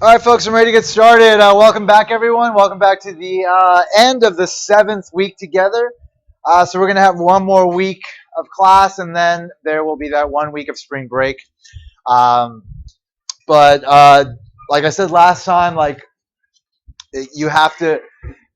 All right, folks, I'm ready to get started. Welcome back, everyone. Welcome back to the end of the 7th week together. So we're going to have one more week of class, and then there will be that 1 week of spring break. Um, but like I said last time, you have to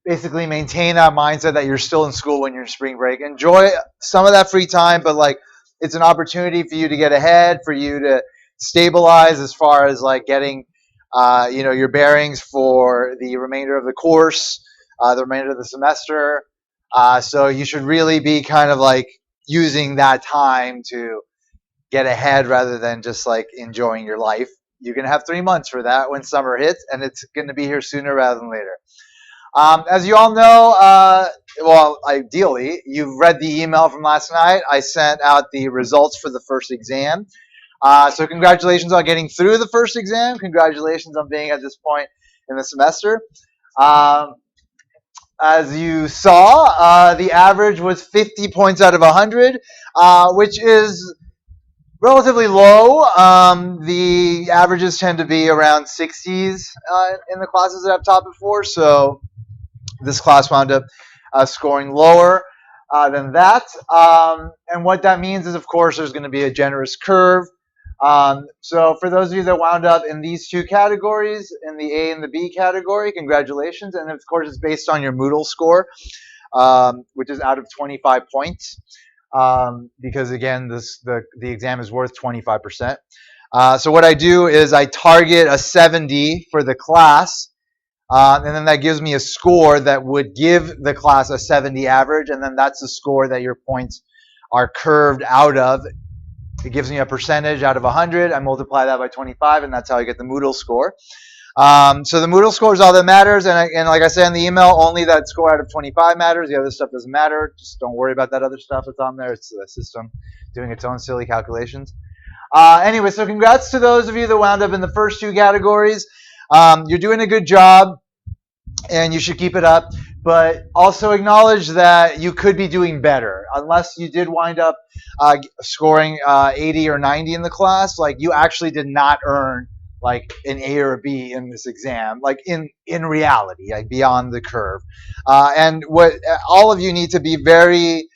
basically maintain that mindset that you're still in school when you're in spring break. Enjoy some of that free time, but it's an opportunity for you to get ahead, for you to stabilize as far as getting your bearings for the remainder of the course, the remainder of the semester. So you should really be kind of using that time to get ahead rather than just enjoying your life. You're going to have 3 months for that when summer hits, and it's going to be here sooner rather than later. As you all know, well, ideally, you've read the email from last night. I sent out the results for the first exam. So congratulations on getting through the first exam. Congratulations on being at this point in the semester. Um, as you saw, the average was 50 points out of 100, which is relatively low. The averages tend to be around 60s in the classes that I've taught before. So this class wound up scoring lower than that. And what that means is, of course, there's going to be a generous curve. So for those of you that wound up in these two categories, in the A and the B category, congratulations. And of course, it's based on your Moodle score, which is out of 25 points. Because again, the exam is worth 25%. So what I do is I target a 70 for the class. And then that gives me a score that would give the class a 70 average, and then that's the score that your points are curved out of. It gives me a percentage out of 100. I multiply that by 25, and that's how I get the Moodle score. So the Moodle score is all that matters, and like I said in the email, only that score out of 25 matters. The other stuff doesn't matter. Just don't worry about that other stuff that's on there. It's the system doing its own silly calculations. Anyway, so congrats to those of you that wound up in the first two categories. You're doing a good job, and you should keep it up, but also acknowledge that you could be doing better. Unless you did wind up scoring 80 or 90 in the class, you actually did not earn an A or a B in this exam, in reality, beyond the curve. And what all of you need to be very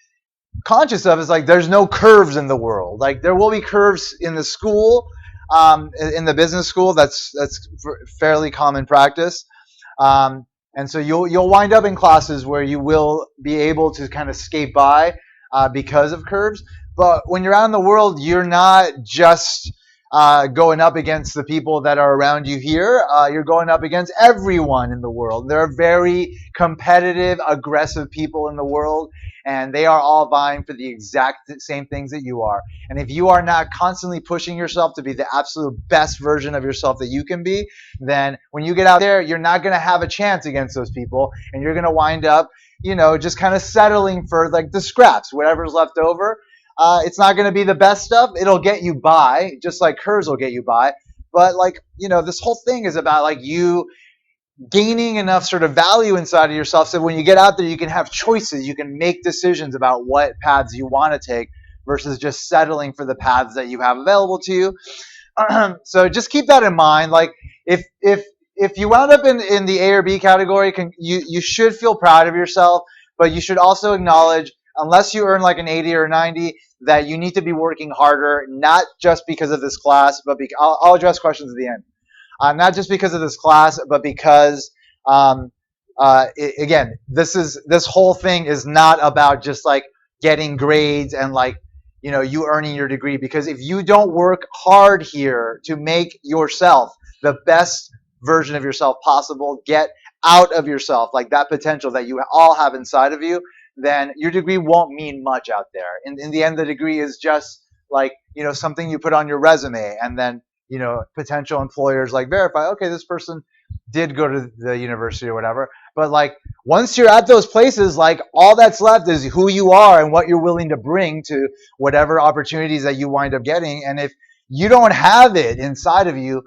conscious of is there's no curves in the world. There will be curves in the school, in the business school. That's fairly common practice. And so you'll wind up in classes where you will be able to kind of skate by because of curves. But when you're out in the world, you're not just going up against the people that are around you here. You're going up against everyone in the world. There are very competitive, aggressive people in the world, and they are all vying for the exact same things that you are. And if you are not constantly pushing yourself to be the absolute best version of yourself that you can be, then when you get out there, you're not going to have a chance against those people, and you're going to wind up, just kind of settling for the scraps, whatever's left over. It's not going to be the best stuff. It'll get you by, just like curves will get you by. But this whole thing is about you gaining enough sort of value inside of yourself so when you get out there, you can have choices. You can make decisions about what paths you want to take versus just settling for the paths that you have available to you. So just keep that in mind. If you wound up in the A or B category, you should feel proud of yourself, but you should also acknowledge, unless you earn an 80 or 90, that you need to be working harder, not just because of this class, but I'll address questions at the end. Not just because of this class, but because, again, this whole thing is not about just getting grades and you earning your degree. Because if you don't work hard here to make yourself the best version of yourself possible, get out of yourself that potential that you all have inside of you, then your degree won't mean much out there. In the end, the degree is just something you put on your resume, and then potential employers verify, okay, this person did go to the university or whatever. But once you're at those places, all that's left is who you are and what you're willing to bring to whatever opportunities that you wind up getting. And if you don't have it inside of you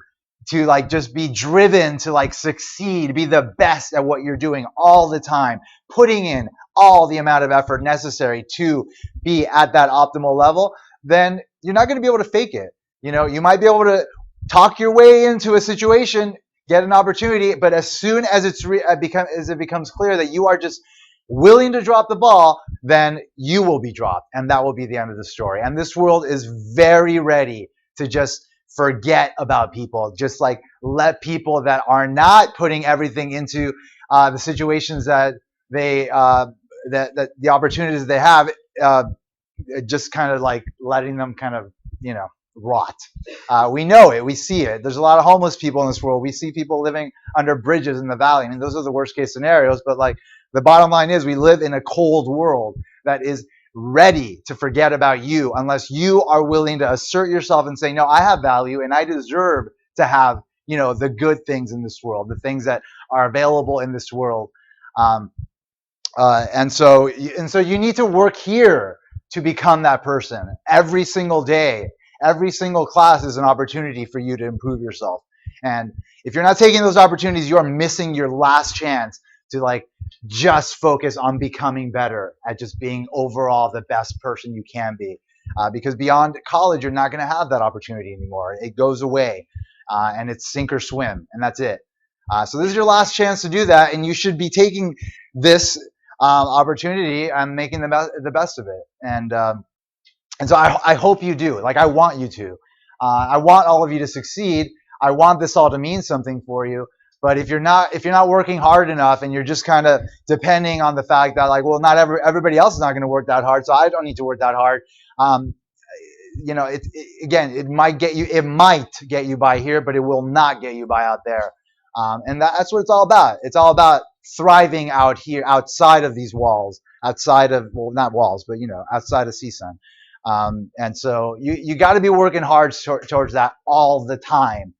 to just be driven to succeed, be the best at what you're doing all the time, putting in all the amount of effort necessary to be at that optimal level, then you're not going to be able to fake it. You might be able to talk your way into a situation get an opportunity, but as soon as as it becomes clear that you are just willing to drop the ball, then you will be dropped, and that will be the end of the story. And this world is very ready to just forget about people, just like let people that are not putting everything into the situations that they that the opportunities they have, just kind of like letting them kind of rot. We know it, we see it. There's a lot of homeless people in this world. We see people living under bridges in the valley. I mean, those are the worst case scenarios, but like the bottom line is we live in a cold world that is ready to forget about you unless you are willing to assert yourself and say, no, I have value and I deserve to have the good things in this world, the things that are available in this world. And so you need to work here to become that person. Every single day, every single class is an opportunity for you to improve yourself. And if you're not taking those opportunities, you are missing your last chance to like just focus on becoming better at just being overall the best person you can be. Because beyond college, you're not going to have that opportunity anymore. It goes away, and it's sink or swim, and that's it. So this is your last chance to do that, and you should be taking this opportunity and making the best of it. And so I hope you do. Like I want you to. I want all of you to succeed. I want this all to mean something for you. But if you're not working hard enough and you're just kind of depending on the fact that like, well, not everybody else is not going to work that hard, so I don't need to work that hard. It might get you by here, but it will not get you by out there. And that's what it's all about. It's all about thriving out here, outside of these walls, outside of, well, not walls, but outside of CSUN. And so you got to be working hard towards that all the time,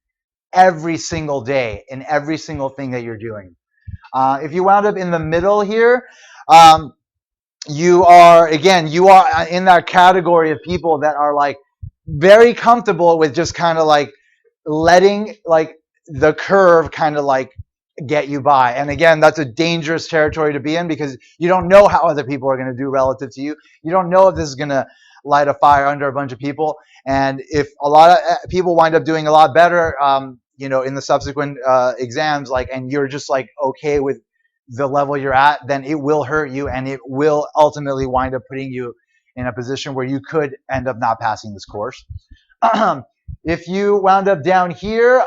every single day, in every single thing that you're doing. If you wound up in the middle here, you are in that category of people that are like very comfortable with just kind of like letting like the curve kind of like get you by. And again, that's a dangerous territory to be in because you don't know how other people are going to do relative to you. You don't know if this is going to light a fire under a bunch of people. And if a lot of people wind up doing a lot better, in the subsequent exams, like, and you're just like okay with the level you're at, then it will hurt you, and it will ultimately wind up putting you in a position where you could end up not passing this course. If you wound up down here,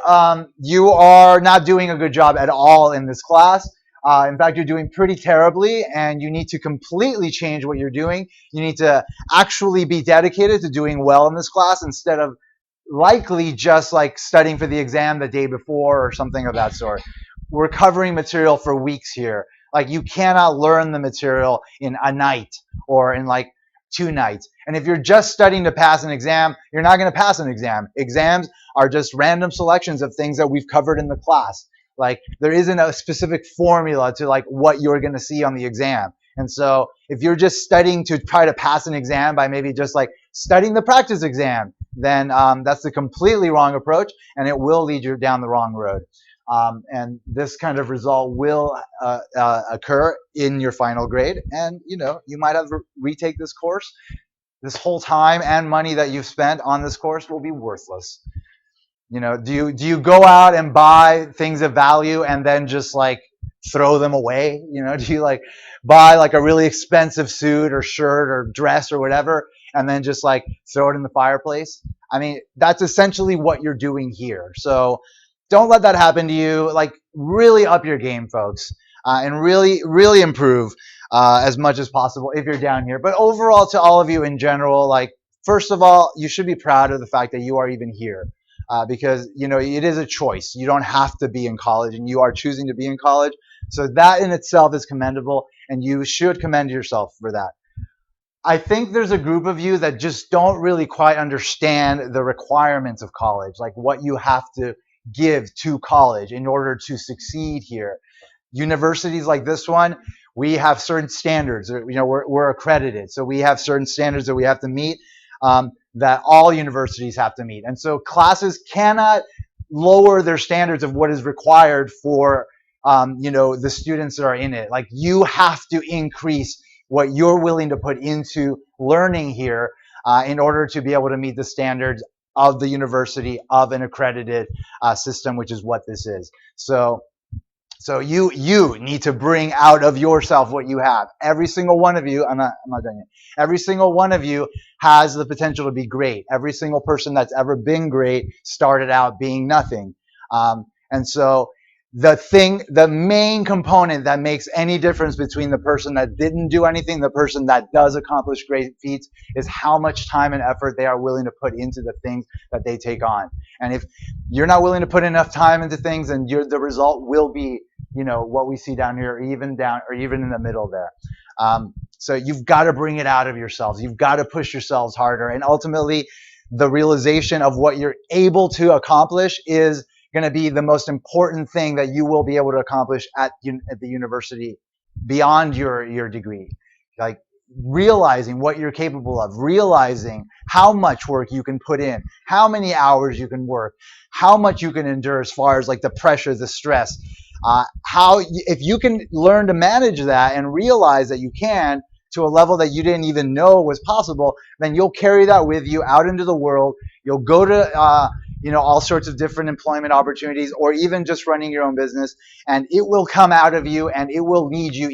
you are not doing a good job at all in this class. In fact, you're doing pretty terribly, and you need to completely change what you're doing. You need to actually be dedicated to doing well in this class instead of likely just like studying for the exam the day before or something of that sort. We're covering material for weeks here. Like you cannot learn the material in a night or in like 2 nights. And if you're just studying to pass an exam, you're not going to pass an exam. Exams are just random selections of things that we've covered in the class. Like there isn't a specific formula to like what you're going to see on the exam. And so if you're just studying to try to pass an exam by maybe just like studying the practice exam, then that's the completely wrong approach, and it will lead you down the wrong road. And this kind of result will occur in your final grade, and you might have to retake this course. This whole time and money that you've spent on this course will be worthless. Do you go out and buy things of value and then just like throw them away? Do you like buy like a really expensive suit or shirt or dress or whatever and then just like throw it in the fireplace? I mean, that's essentially what you're doing here. So don't let that happen to you. Like really up your game, folks, and really, really improve as much as possible if you're down here. But overall, to all of you in general, like first of all, you should be proud of the fact that you are even here. Because it is a choice. You don't have to be in college, and you are choosing to be in college. So that in itself is commendable, and you should commend yourself for that. I think there's a group of you that just don't really quite understand the requirements of college, like what you have to give to college in order to succeed here. Universities like this one, we have certain standards. We're accredited, so we have certain standards that we have to meet. That all universities have to meet. And so classes cannot lower their standards of what is required for the students that are in it. Like you have to increase what you're willing to put into learning here in order to be able to meet the standards of the university, of an accredited system, which is what this is. So you need to bring out of yourself what you have. Every single one of you, I'm not done yet. Every single one of you has the potential to be great. Every single person that's ever been great started out being nothing. And so the main component that makes any difference between the person that didn't do anything, the person that does accomplish great feats, is how much time and effort they are willing to put into the things that they take on. And if you're not willing to put enough time into things, then the result will be, what we see down here, or even in the middle there. So you've got to bring it out of yourselves. You've got to push yourselves harder. And ultimately, the realization of what you're able to accomplish is going to be the most important thing that you will be able to accomplish at the university beyond your degree. Like realizing what you're capable of, realizing how much work you can put in, how many hours you can work, how much you can endure as far as like the pressure, the stress. If you can learn to manage that and realize that you can to a level that you didn't even know was possible, then you'll carry that with you out into the world. You'll go to all sorts of different employment opportunities, or even just running your own business, and it will come out of you, and it will lead you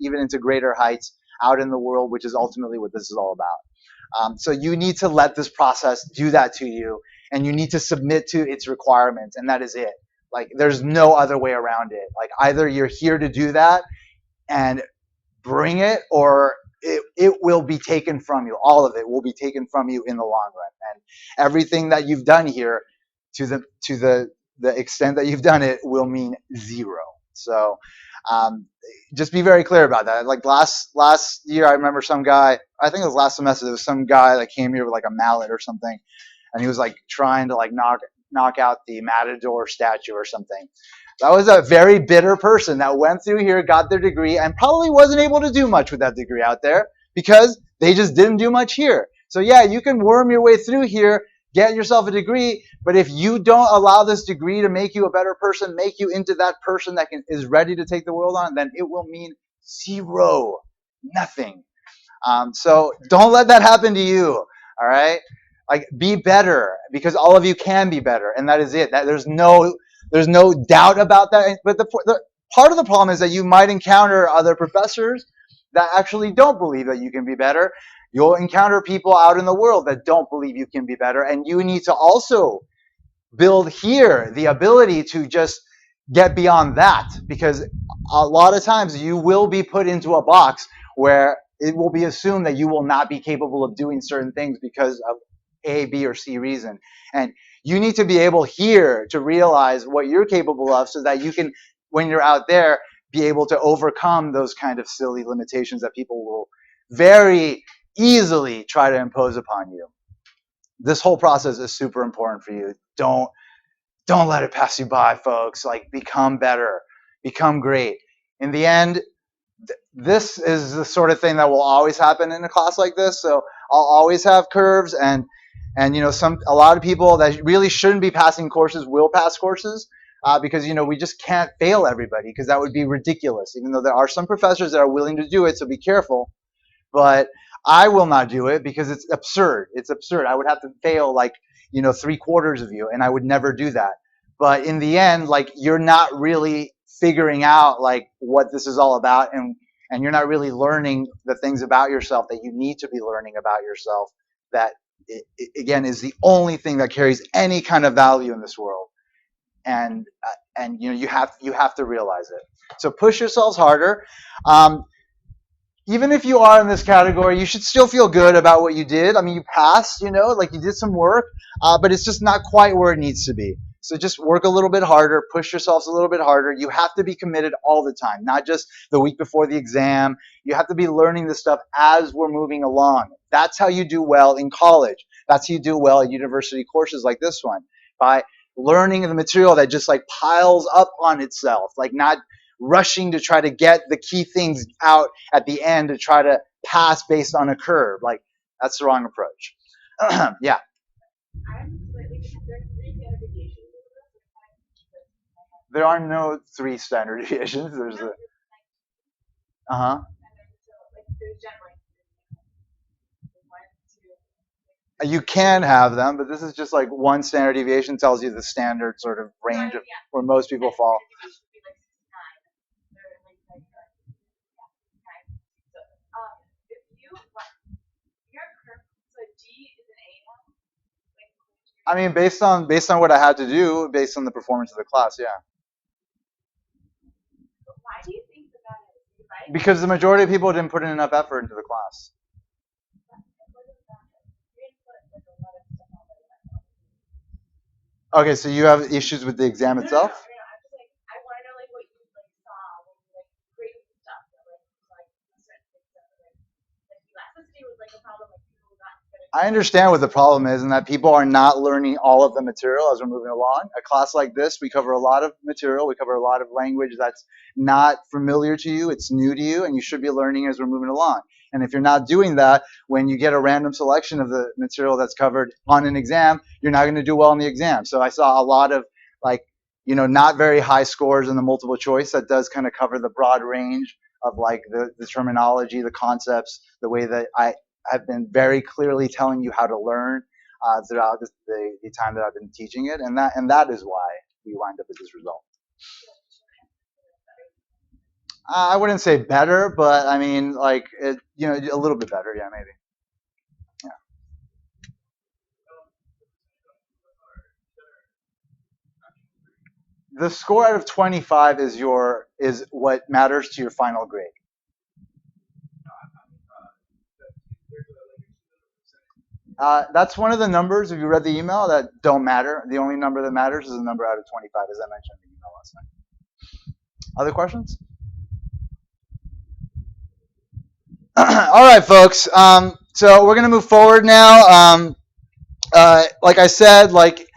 even into greater heights out in the world, which is ultimately what this is all about. So you need to let this process do that to you, and you need to submit to its requirements, and that is it. Like, there's no other way around it. Like, either you're here to do that and bring it, or it will be taken from you. All of it will be taken from you in the long run. And everything that you've done here, to the extent that you've done it, will mean zero. So just be very clear about that. Like last year, I remember some guy, I think it was last semester, there was some guy that came here with like a mallet or something, and he was like trying to like knock out the Matador statue or something. That was a very bitter person that went through here, got their degree, and probably wasn't able to do much with that degree out there because they just didn't do much here. So yeah, you can worm your way through here, get yourself a degree, but if you don't allow this degree to make you a better person, make you into that person that is ready to take the world on, then it will mean zero, nothing. So don't let that happen to you, all right? Like, be better, because all of you can be better, and that is it. There's no doubt about that. But the part of the problem is that you might encounter other professors that actually don't believe that you can be better. You'll encounter people out in the world that don't believe you can be better, and you need to also build here the ability to just get beyond that, because a lot of times you will be put into a box where it will be assumed that you will not be capable of doing certain things because of A, B, or C reason. And you need to be able here to realize what you're capable of so that you can, when you're out there, be able to overcome those kind of silly limitations that people will very easily try to impose upon you. This whole process is super important for you. Don't let it pass you by, folks. Like, become better, become great. In the end, this is the sort of thing that will always happen in a class like this. So I'll always have curves, and a lot of people that really shouldn't be passing courses will pass courses because we just can't fail everybody, because that would be ridiculous. Even though there are some professors that are willing to do it, so be careful. But I will not do it because it's absurd. It's absurd. I would have to fail like 3/4 of you, and I would never do that. But in the end, like, you're not really figuring out like what this is all about, and you're not really learning the things about yourself that you need to be learning about yourself. That again is the only thing that carries any kind of value in this world, and you have to realize it. So push yourselves harder. Even if you are in this category, you should still feel good about what you did. I mean, you passed, like you did some work, but it's just not quite where it needs to be. So just work a little bit harder, push yourselves a little bit harder. You have to be committed all the time, not just the week before the exam. You have to be learning this stuff as we're moving along. That's how you do well in college. That's how you do well at university courses like this one, by learning the material that just like piles up on itself, like not rushing to try to get the key things out at the end to try to pass based on a curve. Like, that's the wrong approach. Yeah. There are no 3 standard deviations. There's a uh-huh. You can have them, but this is just like one standard deviation tells you the standard sort of range of where most people fall. I mean, based on what I had to do, based on the performance of the class, yeah. Because the majority of people didn't put in enough effort into the class. Okay, so you have issues with the exam itself? I understand what the problem is, and that people are not learning all of the material as we're moving along. A class like this, we cover a lot of material, we cover a lot of language that's not familiar to you, it's new to you, and you should be learning as we're moving along. And if you're not doing that, when you get a random selection of the material that's covered on an exam, you're not going to do well in the exam. So I saw a lot of like, not very high scores in the multiple choice that does kind of cover the broad range of like the terminology, the concepts, the way that I've been very clearly telling you how to learn throughout the time that I've been teaching it, and that is why we wind up with this result. I wouldn't say better, but I mean, like a little bit better, yeah, maybe. Yeah. The score out of 25 is what matters to your final grade. That's one of the numbers, if you read the email, that don't matter. The only number that matters is the number out of 25, as I mentioned in the email last night. Other questions? All right, folks. So we're going to move forward now. Like I said, like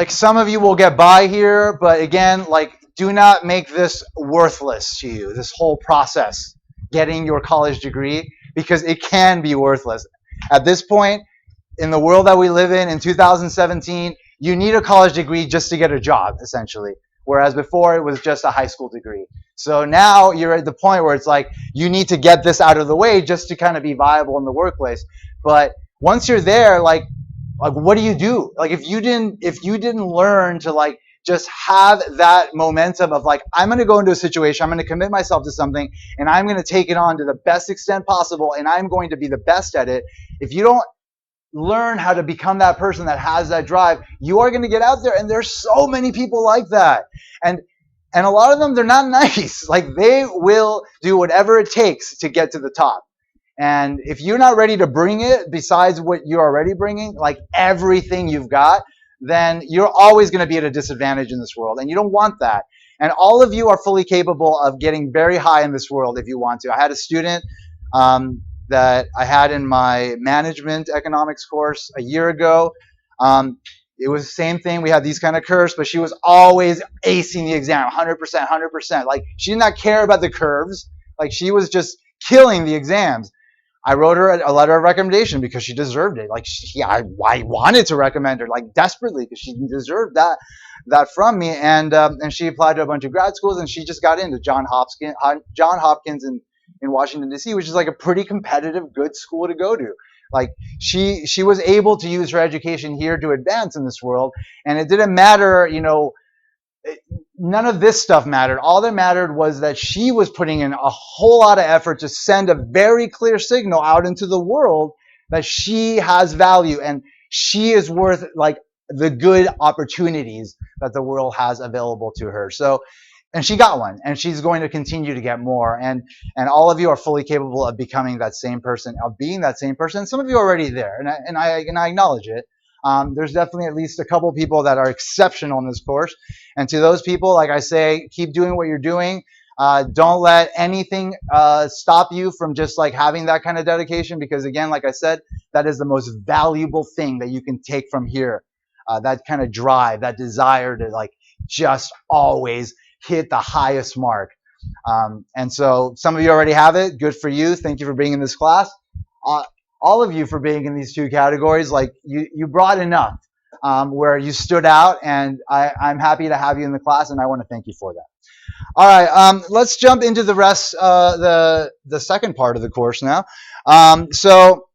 some of you will get by here, but again, like do not make this worthless to you, this whole process, getting your college degree, because it can be worthless. At this point, in the world that we live in 2017, you need a college degree just to get a job, essentially. Whereas before, it was just a high school degree. So now you're at the point where it's like, you need to get this out of the way just to kind of be viable in the workplace. But once you're there, like what do you do? Like if you didn't learn to like just have that momentum of like, I'm going to go into a situation, I'm going to commit myself to something, and I'm going to take it on to the best extent possible, and I'm going to be the best at it. If you don't learn how to become that person that has that drive, you are going to get out there, and there's so many people like that. And a lot of them, they're not nice. Like they will do whatever it takes to get to the top. And if you're not ready to bring it, besides what you're already bringing, like everything you've got, then you're always going to be at a disadvantage in this world. And you don't want that. And all of you are fully capable of getting very high in this world if you want to. I had a student that I had in my management economics course a year ago. It was the same thing. We had these kind of curves, but she was always acing the exam, 100%, 100%. Like she did not care about the curves. Like she was just killing the exams. I wrote her a letter of recommendation because she deserved it. Like I wanted to recommend her like desperately because she deserved that from me. And she applied to a bunch of grad schools, and she just got into Johns Hopkins in Washington D.C., which is like a pretty competitive, good school to go to. Like she was able to use her education here to advance in this world, and it didn't matter, none of this stuff mattered. All that mattered was that she was putting in a whole lot of effort to send a very clear signal out into the world that she has value and she is worth like the good opportunities that the world has available to her. So, and she got one, and she's going to continue to get more. And all of you are fully capable of becoming that same person, of being that same person. Some of you are already there, and I acknowledge it. There's definitely at least a couple people that are exceptional in this course. And to those people, like I say, keep doing what you're doing. Don't let anything stop you from just like having that kind of dedication, because again, like I said, that is the most valuable thing that you can take from here. That kind of drive, that desire to like just always hit the highest mark. And so some of you already have it. Good for you. Thank you for being in this class. All of you for being in these two categories. Like you brought enough where you stood out, and I'm happy to have you in the class, and I want to thank you for that. All right, let's jump into the rest, the second part of the course now. So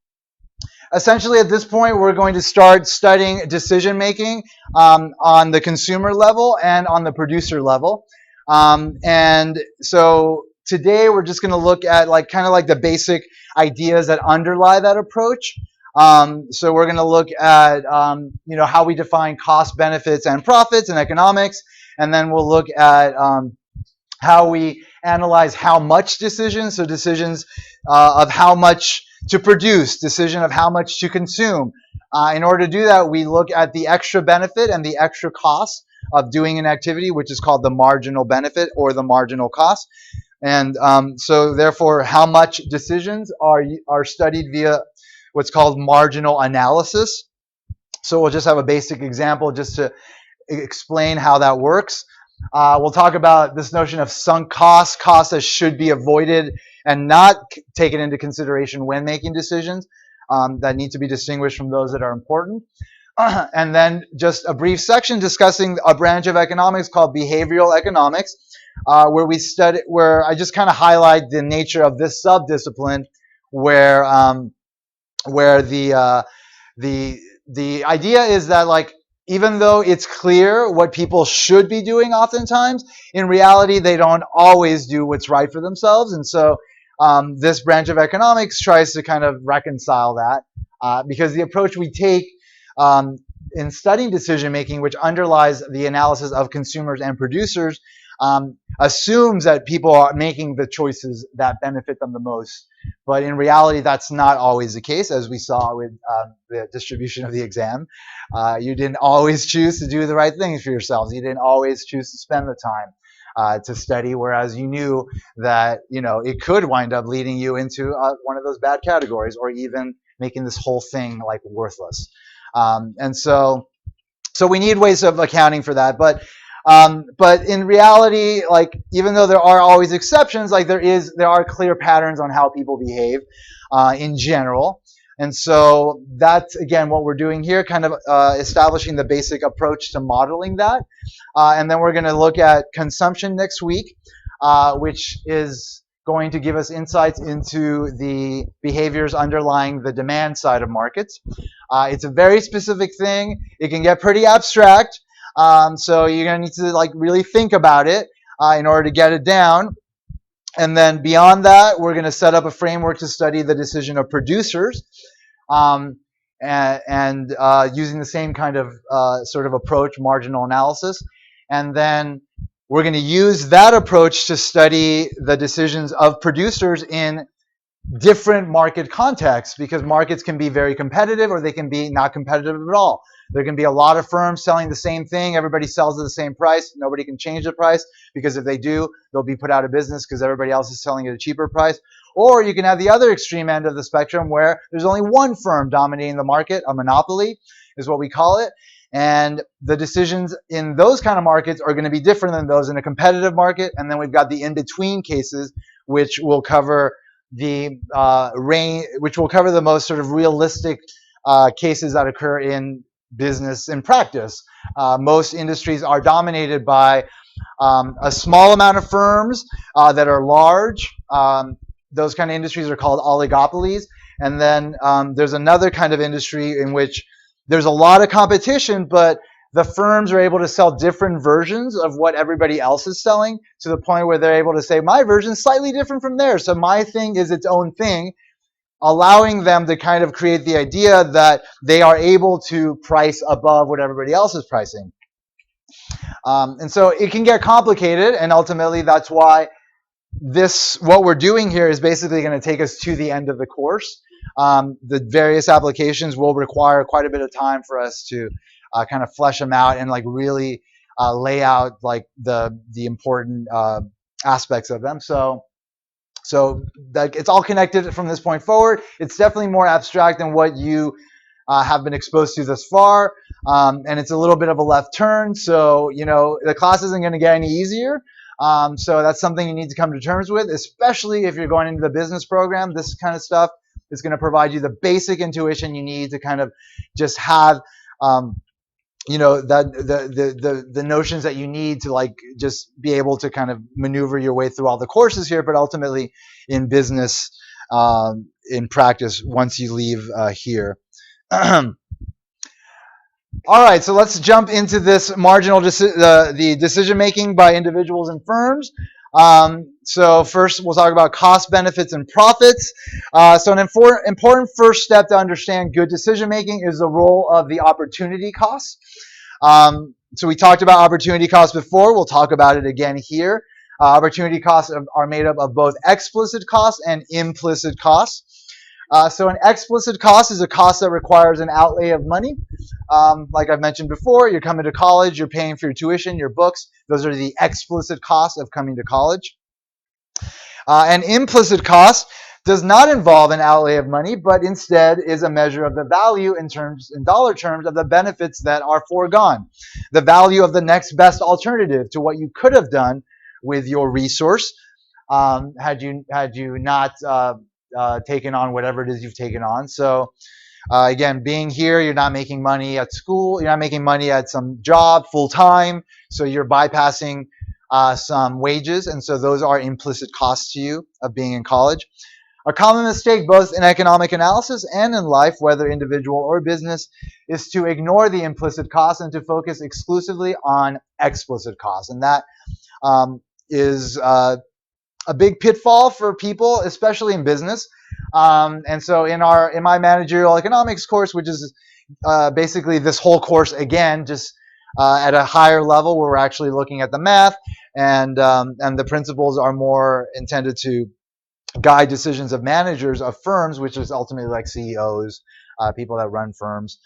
essentially at this point, we're going to start studying decision making on the consumer level and on the producer level. And so today we're just going to look at like kind of like the basic ideas that underlie that approach. So we're going to look at how we define cost, benefits, and profits in economics, and then we'll look at how we analyze how much decisions, so decisions of how much to produce, decision of how much to consume. In order to do that, we look at the extra benefit and the extra cost of doing an activity, which is called the marginal benefit or the marginal cost. And so therefore, how much decisions are studied via what's called marginal analysis. So we'll just have a basic example just to explain how that works. We'll talk about this notion of sunk costs, costs that should be avoided and not taken into consideration when making decisions that need to be distinguished from those that are important. And then just a brief section discussing a branch of economics called behavioral economics, where I just kind of highlight the nature of this subdiscipline, where the idea is that like even though it's clear what people should be doing oftentimes, in reality, they don't always do what's right for themselves. And so this branch of economics tries to kind of reconcile that because the approach we take in studying decision making, which underlies the analysis of consumers and producers, assumes that people are making the choices that benefit them the most. But in reality, that's not always the case, as we saw with the distribution of the exam. You didn't always choose to do the right things for yourselves. You didn't always choose to spend the time to study, whereas you knew that it could wind up leading you into one of those bad categories, or even making this whole thing like worthless. And so we need ways of accounting for that. But in reality, like even though there are always exceptions, like there are clear patterns on how people behave in general. And so that's again what we're doing here, kind of establishing the basic approach to modeling that. And then we're going to look at consumption next week, which is going to give us insights into the behaviors underlying the demand side of markets. It's a very specific thing. It can get pretty abstract. So you're going to need to like really think about it in order to get it down. And then beyond that, we're going to set up a framework to study the decision of producers and using the same kind of sort of approach, marginal analysis. And then we're going to use that approach to study the decisions of producers in different market contexts, because markets can be very competitive or they can be not competitive at all. There can be a lot of firms selling the same thing. Everybody sells at the same price. Nobody can change the price, because if they do, they'll be put out of business because everybody else is selling at a cheaper price. Or you can have the other extreme end of the spectrum where there's only one firm dominating the market. A monopoly is what we call it. And the decisions in those kind of markets are going to be different than those in a competitive market. And then we've got the in-between cases, which will cover the most sort of realistic cases that occur in business and practice. Most industries are dominated by a small amount of firms that are large. Those kind of industries are called oligopolies. And then there's another kind of industry in which there's a lot of competition, but the firms are able to sell different versions of what everybody else is selling, to the point where they're able to say, my version is slightly different from theirs, so my thing is its own thing, allowing them to kind of create the idea that they are able to price above what everybody else is pricing. And so it can get complicated, and ultimately that's why what we're doing here is basically going to take us to the end of the course. The various applications will require quite a bit of time for us to kind of flesh them out and like really lay out like the important aspects of them. So that it's all connected from this point forward. It's definitely more abstract than what you have been exposed to thus far, and it's a little bit of a left turn. So the class isn't going to get any easier. So that's something you need to come to terms with, especially if you're going into the business program. This kind of stuff is going to provide you the basic intuition you need to kind of just have the notions that you need to like just be able to kind of maneuver your way through all the courses here. But ultimately in business, in practice once you leave here. All right, so let's jump into this marginal the decision making by individuals and firms. So first, we'll talk about cost, benefits, and profits. So an important first step to understand good decision making is the role of the opportunity cost. So we talked about opportunity costs before. We'll talk about it again here. Opportunity costs are made up of both explicit costs and implicit costs. So an explicit cost is a cost that requires an outlay of money. Like I've mentioned before, you're coming to college, you're paying for your tuition, your books. Those are the explicit costs of coming to college. An implicit cost does not involve an outlay of money, but instead is a measure of the value in dollar terms of the benefits that are foregone. The value of the next best alternative to what you could have done with your resource had you not taken on whatever it is you've taken on. So again, being here, you're not making money at school, you're not making money at some job full time, so you're bypassing some wages, and so those are implicit costs to you of being in college. A common mistake both in economic analysis and in life, whether individual or business, is to ignore the implicit costs and to focus exclusively on explicit costs, and that is a big pitfall for people, especially in business. And so in my managerial economics course, which is basically this whole course again, just at a higher level where we're actually looking at the math, and the principles are more intended to guide decisions of managers of firms, which is ultimately like CEOs, people that run firms.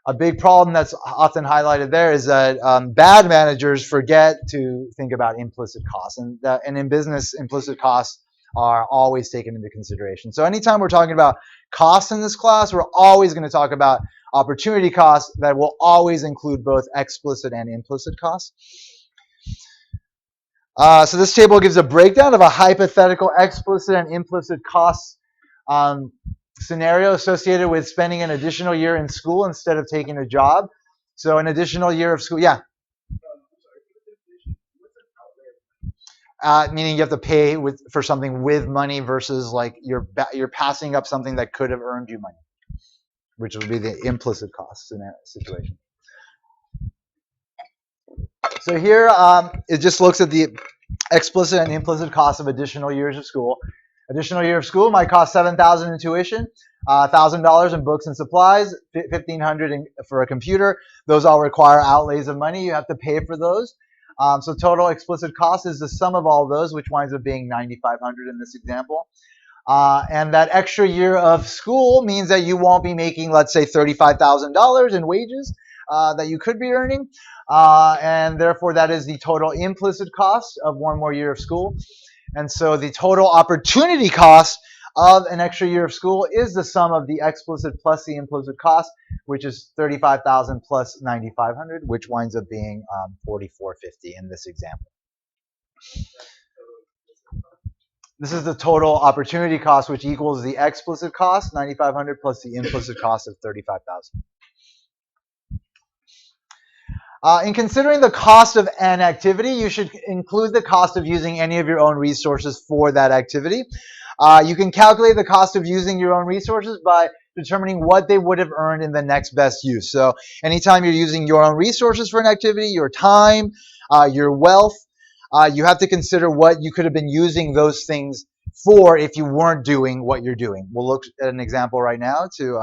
A big problem that's often highlighted there is that bad managers forget to think about implicit costs, and in business, implicit costs are always taken into consideration. So anytime we're talking about costs in this class, we're always going to talk about opportunity costs that will always include both explicit and implicit costs. So this table gives a breakdown of a hypothetical explicit and implicit costs scenario associated with spending an additional year in school instead of taking a job. So an additional year of school, yeah. Meaning you have to pay for something with money versus like you're passing up something that could have earned you money, which would be the implicit costs in that situation. So here it just looks at the explicit and implicit costs of additional years of school. Additional year of school might cost $7,000 in tuition, $1,000 in books and supplies, $1,500 for a computer. Those all require outlays of money. You have to pay for those. So total explicit cost is the sum of all those, which winds up being $9,500 in this example. And that extra year of school means that you won't be making, let's say, $35,000 in wages that you could be earning. And therefore, that is the total implicit cost of one more year of school. And so the total opportunity cost of an extra year of school is the sum of the explicit plus the implicit cost, which is $35,000 plus $9,500, which winds up being $4,450 in this example. This is the total opportunity cost, which equals the explicit cost, $9,500, plus the implicit cost of $35,000. In considering the cost of an activity, you should include the cost of using any of your own resources for that activity. You can calculate the cost of using your own resources by determining what they would have earned in the next best use. So anytime you're using your own resources for an activity, your time, your wealth, you have to consider what you could have been using those things for if you weren't doing what you're doing. We'll look at an example right now to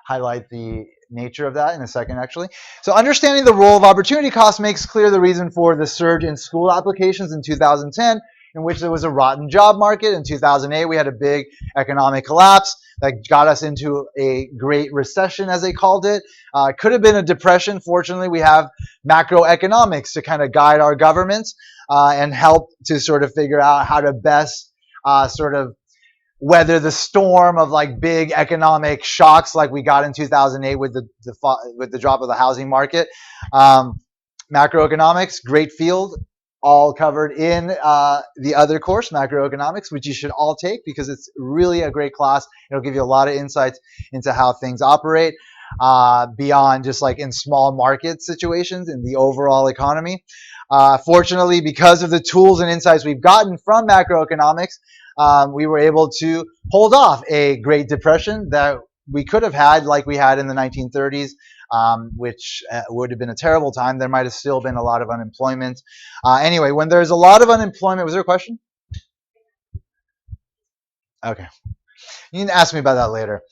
highlight the nature of that in a second, actually. So understanding the role of opportunity cost makes clear the reason for the surge in school applications in 2010, in which there was a rotten job market. In 2008, we had a big economic collapse that got us into a great recession, as they called it. It could have been a depression. Fortunately, we have macroeconomics to kind of guide our governments and help to sort of figure out how to best sort of weather the storm of like big economic shocks like we got in 2008 with the drop of the housing market. Macroeconomics, great field, all covered in the other course, Macroeconomics, which you should all take because it's really a great class. It'll give you a lot of insights into how things operate. beyond just like in small market situations in the overall economy. Fortunately, because of the tools and insights we've gotten from macroeconomics, we were able to hold off a Great Depression that we could have had like we had in the 1930s, which would have been a terrible time. There might have still been a lot of unemployment. Anyway, when there's a lot of unemployment, was there a question? Okay. You can ask me about that later.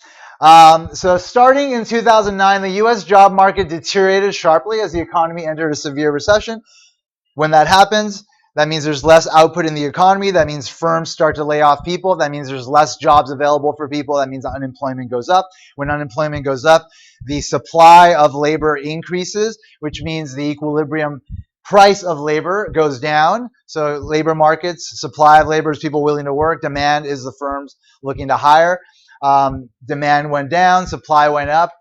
So starting in 2009, the U.S. job market deteriorated sharply as the economy entered a severe recession. When that happens, that means there's less output in the economy. That means firms start to lay off people. That means there's less jobs available for people. That means unemployment goes up. When unemployment goes up, the supply of labor increases, which means the equilibrium price of labor goes down. So labor markets, supply of labor is people willing to work. Demand is the firms looking to hire. Demand went down, supply went up,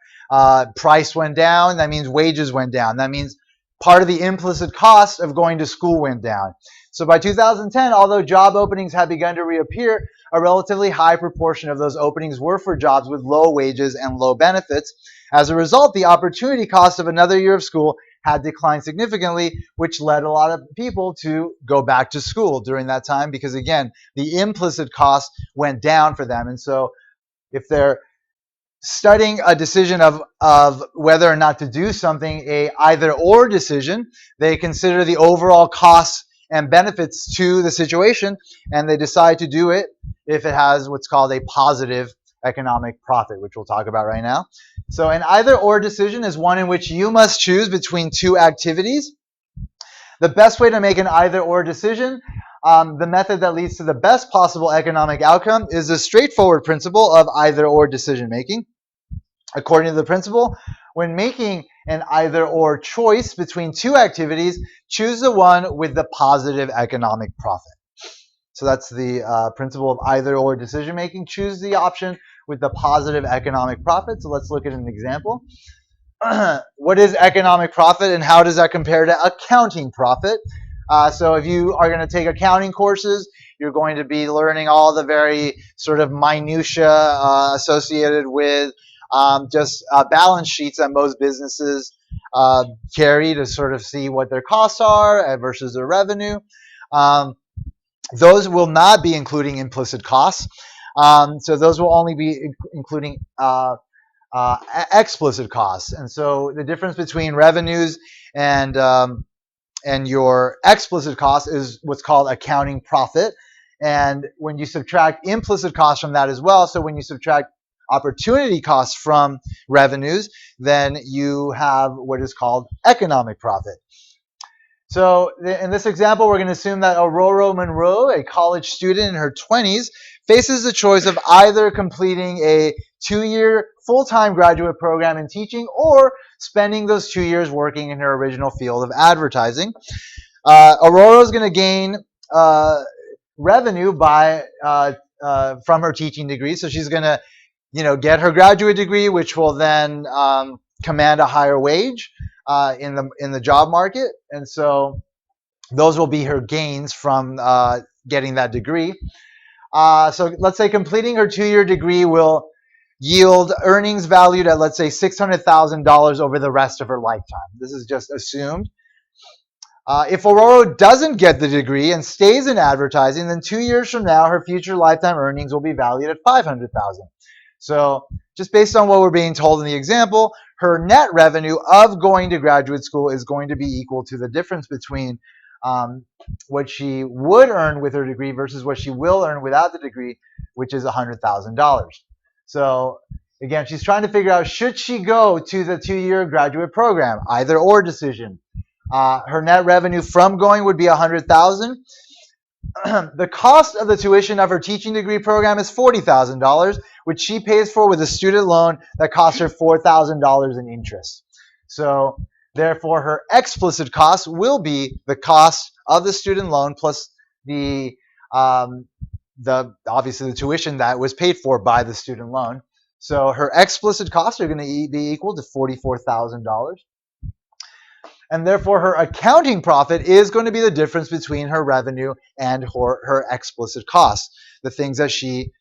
price went down. That means wages went down. That means part of the implicit cost of going to school went down. So by 2010, although job openings had begun to reappear, a relatively high proportion of those openings were for jobs with low wages and low benefits. As a result, the opportunity cost of another year of school had declined significantly, which led a lot of people to go back to school during that time because, again, the implicit cost went down for them. And so if they're studying a decision of whether or not to do something, a either or decision, they consider the overall costs and benefits to the situation, and they decide to do it if it has what's called a positive economic profit, which we'll talk about right now. So an either or decision is one in which you must choose between two activities. The best way to make an either or decision, the method that leads to the best possible economic outcome, is the straightforward principle of either or decision making. According to the principle, when making an either or choice between two activities, choose the one with the positive economic profit. So that's the principle of either or decision making. Choose the option with the positive economic profit. So let's look at an example. What is economic profit and how does that compare to accounting profit? So if you are going to take accounting courses, you're going to be learning all the very sort of minutia associated with just balance sheets that most businesses carry to sort of see what their costs are versus their revenue. Those will not be including implicit costs. So those will only be including explicit costs. And so the difference between revenues and your explicit cost is what's called accounting profit. And when you subtract implicit costs from that as well, so when you subtract opportunity costs from revenues, then you have what is called economic profit. So in this example, we're going to assume that Aurora Monroe, a college student in her 20s, faces the choice of either completing a 2-year full-time graduate program in teaching or spending those 2 years working in her original field of advertising. Aurora is going to gain revenue from her teaching degree, so she's going to get her graduate degree, which will then command a higher wage in the job market, and so those will be her gains from getting that degree. So let's say completing her 2-year degree will yield earnings valued at, let's say, $600,000 over the rest of her lifetime. This is just assumed. If Aurora doesn't get the degree and stays in advertising, then 2 years from now, her future lifetime earnings will be valued at $500,000. So just based on what we're being told in the example, her net revenue of going to graduate school is going to be equal to the difference between what she would earn with her degree versus what she will earn without the degree, which is $100,000. So again, she's trying to figure out, should she go to the 2-year graduate program, either or decision. Her net revenue from going would be $100,000. The cost of the tuition of her teaching degree program is $40,000, which she pays for with a student loan that costs her $4,000 in interest. So therefore, her explicit cost will be the cost of the student loan plus the obviously the tuition that was paid for by the student loan. So her explicit costs are going to be equal to $44,000. And therefore, her accounting profit is going to be the difference between her revenue and her explicit costs, the things that she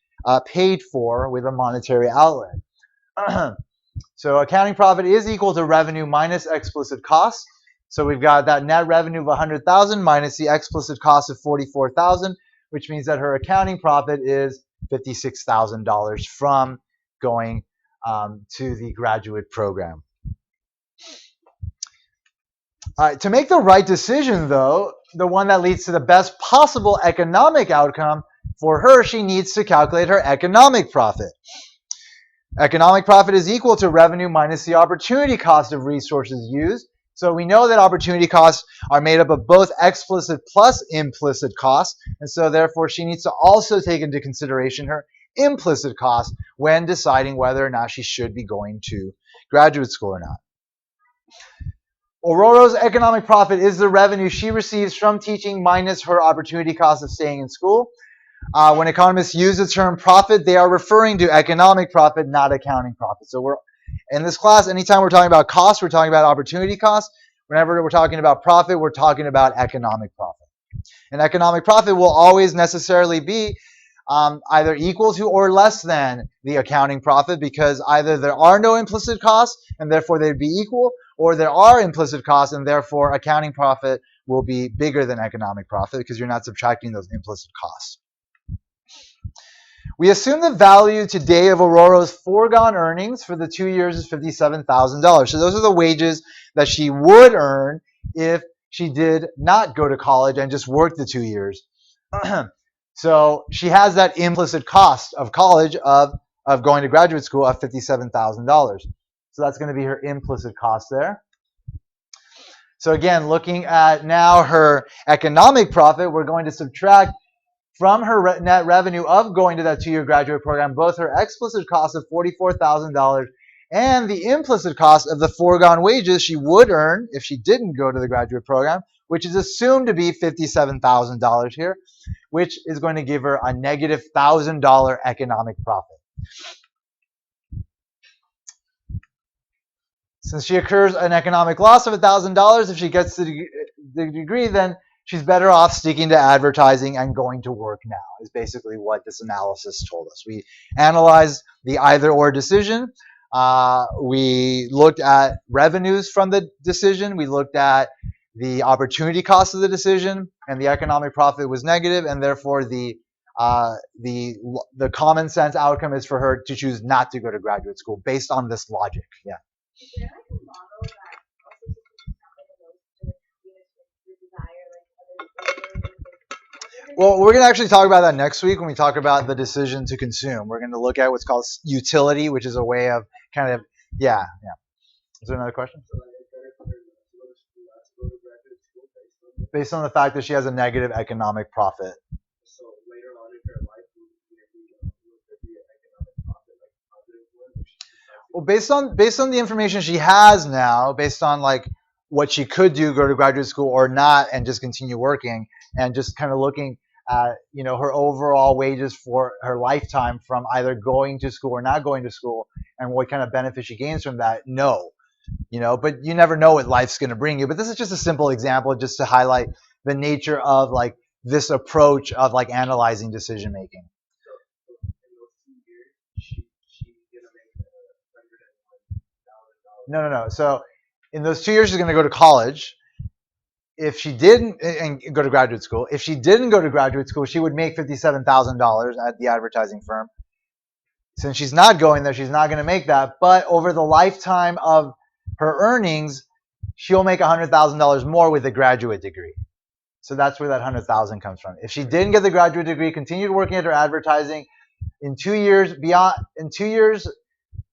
paid for with a monetary outlet. So accounting profit is equal to revenue minus explicit costs. So we've got that net revenue of 100,000 minus the explicit cost of 44,000, which means that her accounting profit is $56,000 from going to the graduate program. To make the right decision, though, the one that leads to the best possible economic outcome for her, she needs to calculate her economic profit. Economic profit is equal to revenue minus the opportunity cost of resources used. So we know that opportunity costs are made up of both explicit plus implicit costs. And so therefore she needs to also take into consideration her implicit costs when deciding whether or not she should be going to graduate school or not. Aurora's economic profit is the revenue she receives from teaching minus her opportunity cost of staying in school. When economists use the term profit, they are referring to economic profit, not accounting profit. So we're in this class, anytime we're talking about cost, we're talking about opportunity cost. Whenever we're talking about profit, we're talking about economic profit. And economic profit will always necessarily be either equal to or less than the accounting profit, because either there are no implicit costs and therefore they'd be equal, or there are implicit costs and therefore accounting profit will be bigger than economic profit because you're not subtracting those implicit costs. We assume the value today of Aurora's foregone earnings for the 2 years is $57,000. So those are the wages that she would earn if she did not go to college and just worked the 2 years. So she has that implicit cost of college of going to graduate school of $57,000. So that's going to be her implicit cost there. So again, looking at now her economic profit, we're going to subtract from her net revenue of going to that 2-year graduate program both her explicit cost of $44,000 and the implicit cost of the foregone wages she would earn if she didn't go to the graduate program, which is assumed to be $57,000 here, which is going to give her a negative $1,000 economic profit. Since she incurs an economic loss of $1,000 if she gets the degree, then she's better off sticking to advertising and going to work now, is basically what this analysis told us. We analyzed the either-or decision. We looked at revenues from the decision. We looked at the opportunity cost of the decision, and the economic profit was negative, and therefore the common sense outcome is for her to choose not to go to graduate school based on this logic. Yeah. Is there like a model that also Well, we're going to actually talk about that next week when we talk about the decision to consume. We're going to look at what's called utility, which is a way of kind of, yeah. Is there another question? Based on the fact that she has a negative economic profit. So later on in her life, would there be an economic profit, like positive one? Well, based on the information she has now, based on like what she could do, go to graduate school or not, and just continue working, and just kind of looking at her overall wages for her lifetime from either going to school or not going to school, and what kind of benefit she gains from that. No, but you never know what life's going to bring you. But this is just a simple example, just to highlight the nature of like this approach of like analyzing decision making. No. So in those 2 years, she's going to go to college. If she didn't and go to graduate school, if she didn't go to graduate school, she would make $57,000 at the advertising firm. Since she's not going there, she's not going to make that. But over the lifetime of her earnings, she'll make $100,000 more with a graduate degree. So that's where that $100,000 comes from. If she didn't get the graduate degree, continued working at her advertising, in 2 years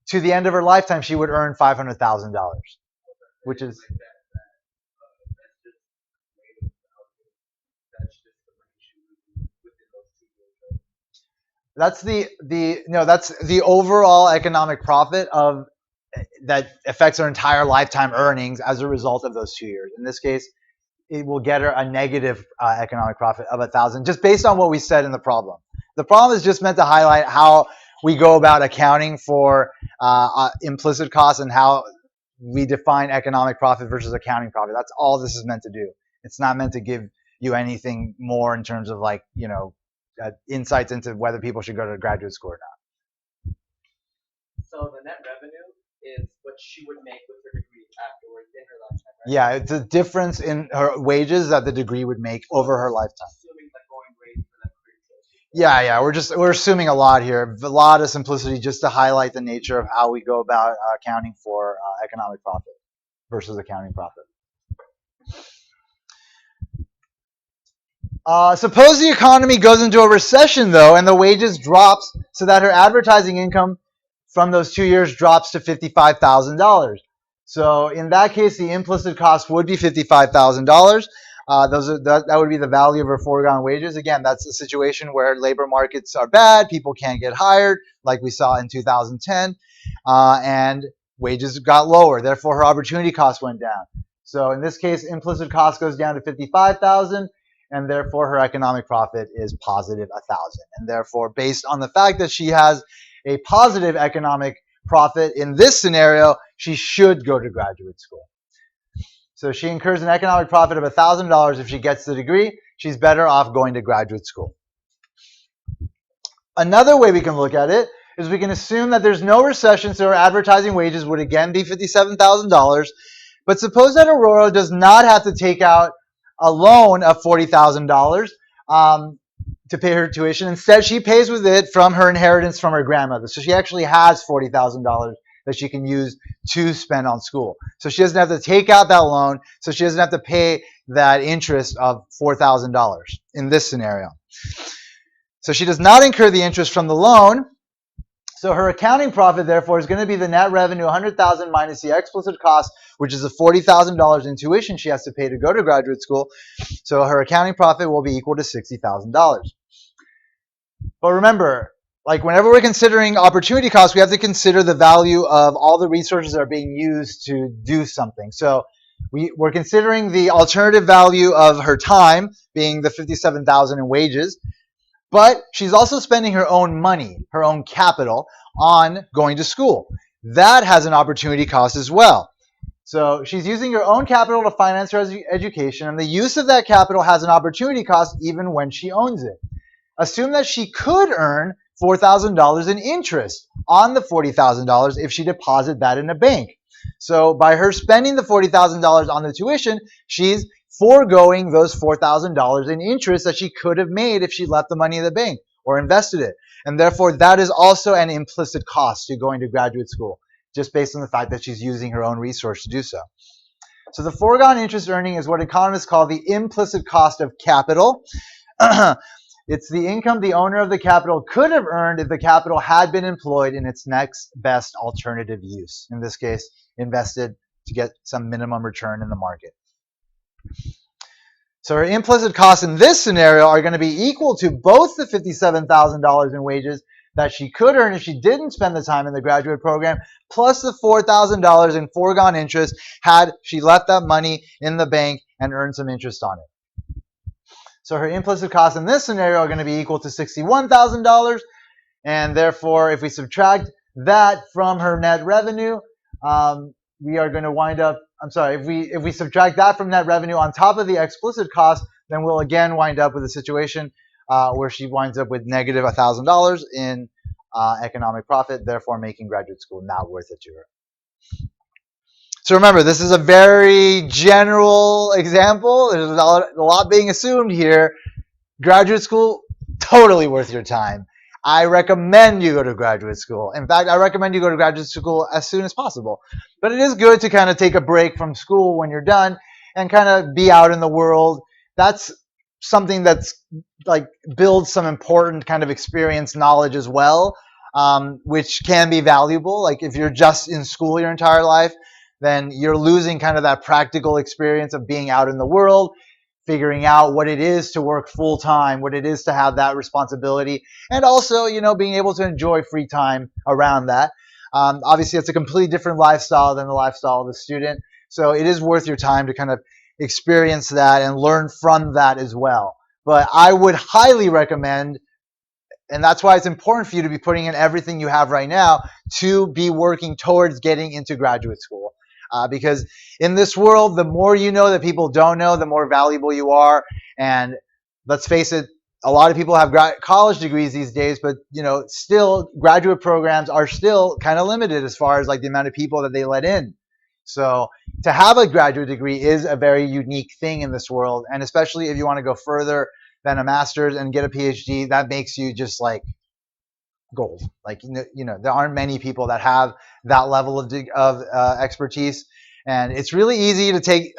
to the end of her lifetime, she would earn $500,000, which is that's the overall economic profit of that affects her entire lifetime earnings as a result of those 2 years. In this case, it will get her a negative economic profit of $1,000, just based on what we said in the problem. The problem is just meant to highlight how we go about accounting for implicit costs and how we define economic profit versus accounting profit. That's all this is meant to do. It's not meant to give you anything more in terms of like, insights into whether people should go to graduate school or not. So the net revenue is what she would make with her degree afterwards in her lifetime, right? Yeah, it's a difference in her wages that the degree would make over her lifetime. Assuming the going rate for that pretty close. Yeah, we're assuming a lot here, a lot of simplicity just to highlight the nature of how we go about accounting for economic profit versus accounting profit. Suppose the economy goes into a recession, though, and the wages drops so that her advertising income from those 2 years drops to $55,000. So in that case, the implicit cost would be $55,000. That would be the value of her foregone wages. Again, that's a situation where labor markets are bad, people can't get hired, like we saw in 2010, and wages got lower. Therefore, her opportunity cost went down. So in this case, implicit cost goes down to $55,000. And therefore her economic profit is positive 1,000. And therefore, based on the fact that she has a positive economic profit in this scenario, she should go to graduate school. So she incurs an economic profit of $1,000 if she gets the degree. She's better off going to graduate school. Another way we can look at it is we can assume that there's no recession, so her advertising wages would again be $57,000. But suppose that Aurora does not have to take out a loan of $40,000 to pay her tuition. Instead, she pays with it from her inheritance from her grandmother. So she actually has $40,000 that she can use to spend on school. So she doesn't have to take out that loan. So she doesn't have to pay that interest of $4,000 in this scenario. So she does not incur the interest from the loan. So her accounting profit, therefore, is going to be the net revenue, $100,000 minus the explicit cost, which is the $40,000 in tuition she has to pay to go to graduate school. So her accounting profit will be equal to $60,000. But remember, like whenever we're considering opportunity costs, we have to consider the value of all the resources that are being used to do something. So we're considering the alternative value of her time being the $57,000 in wages. But she's also spending her own money, her own capital, on going to school. That has an opportunity cost as well. So she's using her own capital to finance her education, and the use of that capital has an opportunity cost even when she owns it. Assume that she could earn $4,000 in interest on the $40,000 if she deposited that in a bank. So by her spending the $40,000 on the tuition, she's foregoing those $4,000 in interest that she could have made if she left the money in the bank or invested it. And therefore, that is also an implicit cost to going to graduate school, just based on the fact that she's using her own resource to do so. So the foregone interest earning is what economists call the implicit cost of capital. It's the income the owner of the capital could have earned if the capital had been employed in its next best alternative use. In this case, invested to get some minimum return in the market. So her implicit costs in this scenario are going to be equal to both the $57,000 in wages that she could earn if she didn't spend the time in the graduate program, plus the $4,000 in foregone interest had she left that money in the bank and earned some interest on it. So her implicit costs in this scenario are going to be equal to $61,000, and therefore if we subtract that from her net revenue, we are going to wind up, if we subtract that from net revenue on top of the explicit cost, then we'll again wind up with a situation where she winds up with negative $1,000 in economic profit, therefore making graduate school not worth it to her. So remember, this is a very general example. There's a lot being assumed here. Graduate school, totally worth your time. I recommend you go to graduate school. In fact, I recommend you go to graduate school as soon as possible. But it is good to kind of take a break from school when you're done and kind of be out in the world. That's something that's like builds some important kind of experience knowledge as well, which can be valuable. Like if you're just in school your entire life, then you're losing kind of that practical experience of being out in the world, figuring out what it is to work full time, what it is to have that responsibility, and also, being able to enjoy free time around that. Obviously, it's a completely different lifestyle than the lifestyle of a student. So it is worth your time to kind of experience that and learn from that as well. But I would highly recommend, and that's why it's important for you to be putting in everything you have right now to be working towards getting into graduate school. Because in this world, the more you know that people don't know, the more valuable you are. And let's face it, a lot of people have college degrees these days, but still graduate programs are still kind of limited as far as like the amount of people that they let in. So to have a graduate degree is a very unique thing in this world, and especially if you want to go further than a master's and get a PhD, that makes you just like gold. Like there aren't many people that have that level of expertise, and it's really easy to take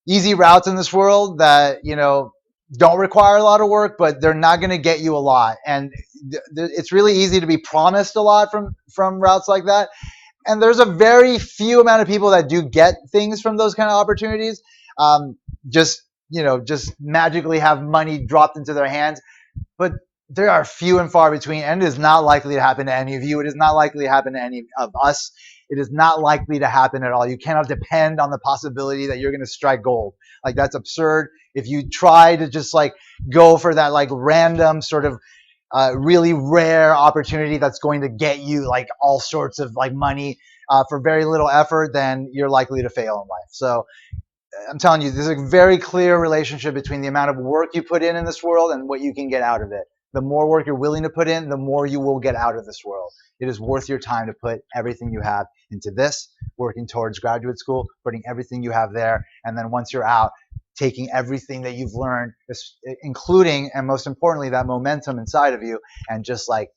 easy routes in this world that don't require a lot of work, but they're not going to get you a lot. And it's really easy to be promised a lot from routes like that. And there's a very few amount of people that do get things from those kind of opportunities. Just magically have money dropped into their hands. But there are few and far between, and it is not likely to happen to any of you. It is not likely to happen to any of us. It is not likely to happen at all. You cannot depend on the possibility that you're going to strike gold. Like, that's absurd. If you try to just like go for that like random sort of really rare opportunity that's going to get you like all sorts of like money for very little effort, then you're likely to fail in life. So I'm telling you, there's a very clear relationship between the amount of work you put in this world and what you can get out of it. The more work you're willing to put in, the more you will get out of this world. It is worth your time to put everything you have into this, working towards graduate school, putting everything you have there, and then once you're out, taking everything that you've learned, including, and most importantly, that momentum inside of you, and just like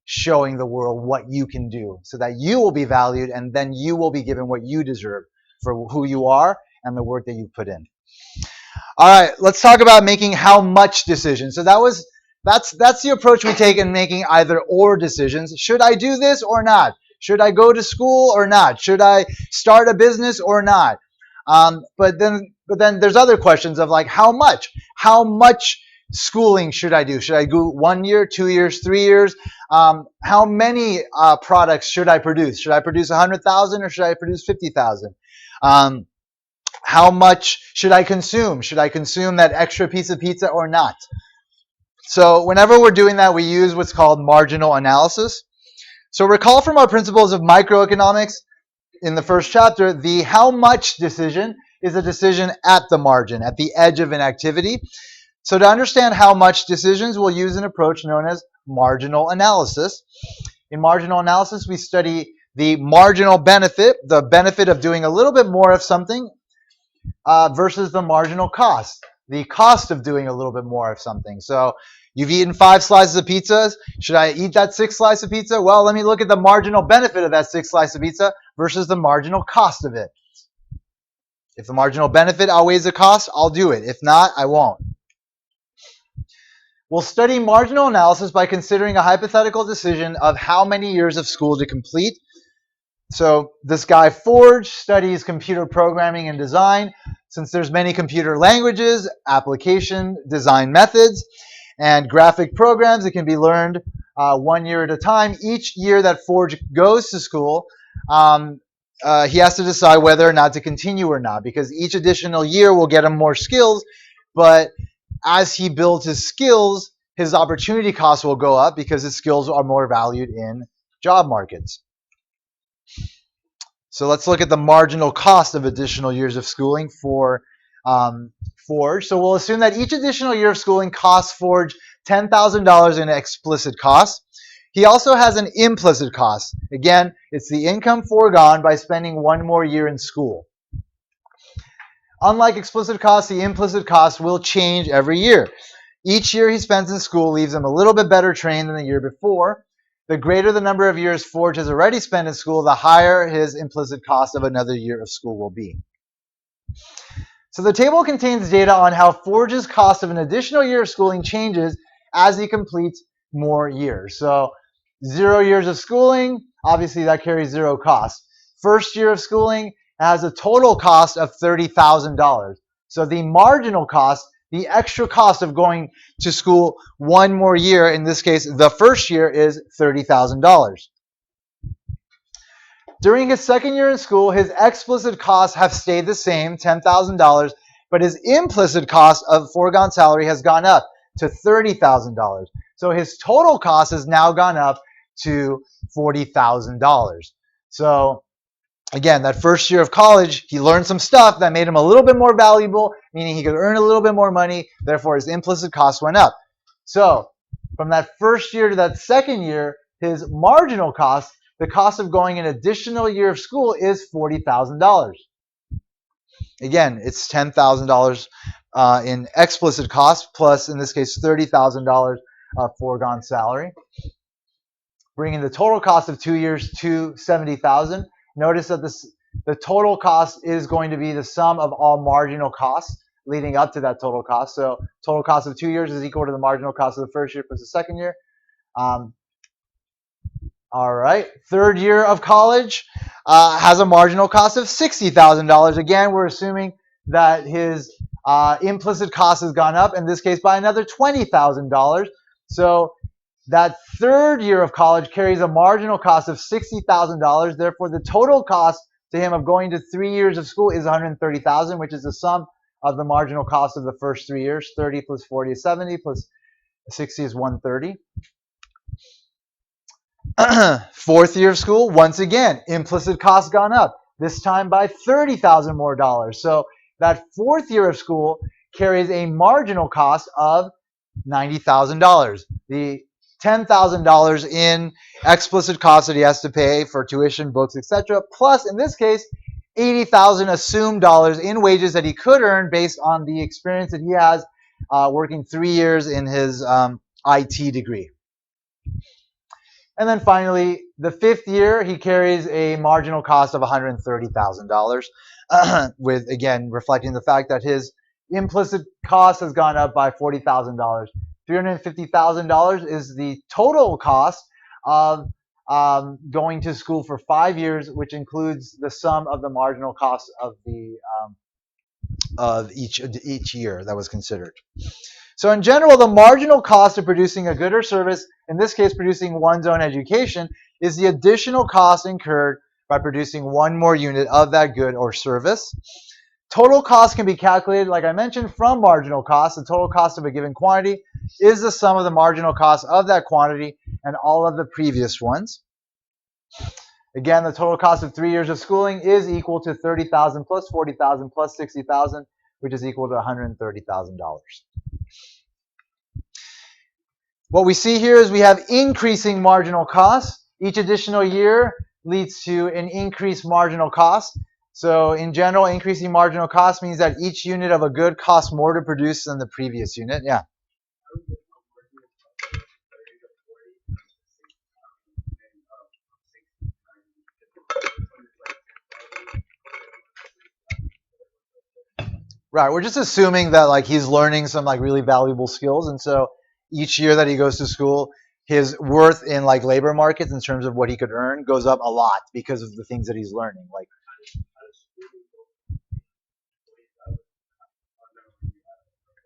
showing the world what you can do so that you will be valued, and then you will be given what you deserve for who you are and the work that you put in. All right, let's talk about making how much decisions. So that's the approach we take in making either or decisions. Should I do this or not? Should I go to school or not? Should I start a business or not? But then there's other questions of like how much? How much schooling should I do? Should I do 1 year, 2 years, 3 years? How many products should I produce? Should I produce 100,000 or should I produce 50,000? How much should I consume? Should I consume that extra piece of pizza or not? So whenever we're doing that, we use what's called marginal analysis. So recall from our principles of microeconomics in the first chapter, the how much decision is a decision at the margin, at the edge of an activity. So to understand how much decisions, we'll use an approach known as marginal analysis. In marginal analysis, we study the marginal benefit, the benefit of doing a little bit more of something versus the marginal cost, the cost of doing a little bit more of something. So you've eaten 5 slices of pizza. Should I eat that 6th slice of pizza? Well, let me look at the marginal benefit of that 6th slice of pizza versus the marginal cost of it. If the marginal benefit outweighs the cost, I'll do it. If not, I won't. We'll study marginal analysis by considering a hypothetical decision of how many years of school to complete. So this guy Forge studies computer programming and design. Since there's many computer languages, application, design methods, and graphic programs, it can be learned 1 year at a time. Each year that Forge goes to school, he has to decide whether or not to continue or not, because each additional year will get him more skills, but as he builds his skills, his opportunity costs will go up because his skills are more valued in job markets. So let's look at the marginal cost of additional years of schooling for Forge. So we'll assume that each additional year of schooling costs Forge $10,000 in explicit costs. He also has an implicit cost. Again, it's the income foregone by spending 1 more year in school. Unlike explicit costs, the implicit cost will change every year. Each year he spends in school leaves him a little bit better trained than the year before. The greater the number of years Forge has already spent in school, the higher his implicit cost of another year of school will be. So the table contains data on how Forge's cost of an additional year of schooling changes as he completes more years. So 0 years of schooling, obviously that carries 0 cost. First year of schooling has a total cost of $30,000. So the marginal cost, the extra cost of going to school 1 more year, in this case, the first year, is $30,000. During his 2nd year in school, his explicit costs have stayed the same, $10,000, but his implicit cost of foregone salary has gone up to $30,000. So his total cost has now gone up to $40,000. So again, that first year of college, he learned some stuff that made him a little bit more valuable, meaning he could earn a little bit more money, therefore his implicit cost went up. So from that first year to that second year, his marginal cost, the cost of going an additional year of school, is $40,000. Again, it's $10,000 in explicit cost, plus in this case $30,000 foregone salary, bringing the total cost of 2 years to $70,000. Notice that the total cost is going to be the sum of all marginal costs leading up to that total cost. So total cost of 2 years is equal to the marginal cost of the first year plus the second year. All right, third year of college has a marginal cost of $60,000. Again, we're assuming that his implicit cost has gone up, in this case by another $20,000. So that third year of college carries a marginal cost of $60,000. Therefore, the total cost to him of going to 3 years of school is $130,000, which is the sum of the marginal cost of the first 3 years. 30 plus 40 is 70, plus 60 is 130. Fourth year of school, once again, implicit cost gone up, this time by $30,000 more dollars. So that fourth year of school carries a marginal cost of $90,000. The $10,000 in explicit costs that he has to pay for tuition, books, etc., plus in this case, $80,000 assumed dollars in wages that he could earn based on the experience that he has working 3 years in his IT degree. And then finally, the fifth year, he carries a marginal cost of $130,000, with, again, reflecting the fact that his implicit cost has gone up by $40,000. $350,000 is the total cost of going to school for 5 years, which includes the sum of the marginal cost of the of each year that was considered. So in general, the marginal cost of producing a good or service, in this case producing one's own education, is the additional cost incurred by producing one more unit of that good or service. Total cost can be calculated, like I mentioned, from marginal cost. The total cost of a given quantity is the sum of the marginal cost of that quantity and all of the previous ones. Again, the total cost of 3 years of schooling is equal to $30,000 plus $40,000 plus $60,000, which is equal to $130,000. What we see here is we have increasing marginal costs. Each additional year leads to an increased marginal cost. So in general, increasing marginal cost means that each unit of a good costs more to produce than the previous unit. Yeah. Right, we're just assuming that like he's learning some like really valuable skills, and so each year that he goes to school, his worth in like labor markets in terms of what he could earn goes up a lot because of the things that he's learning. Like,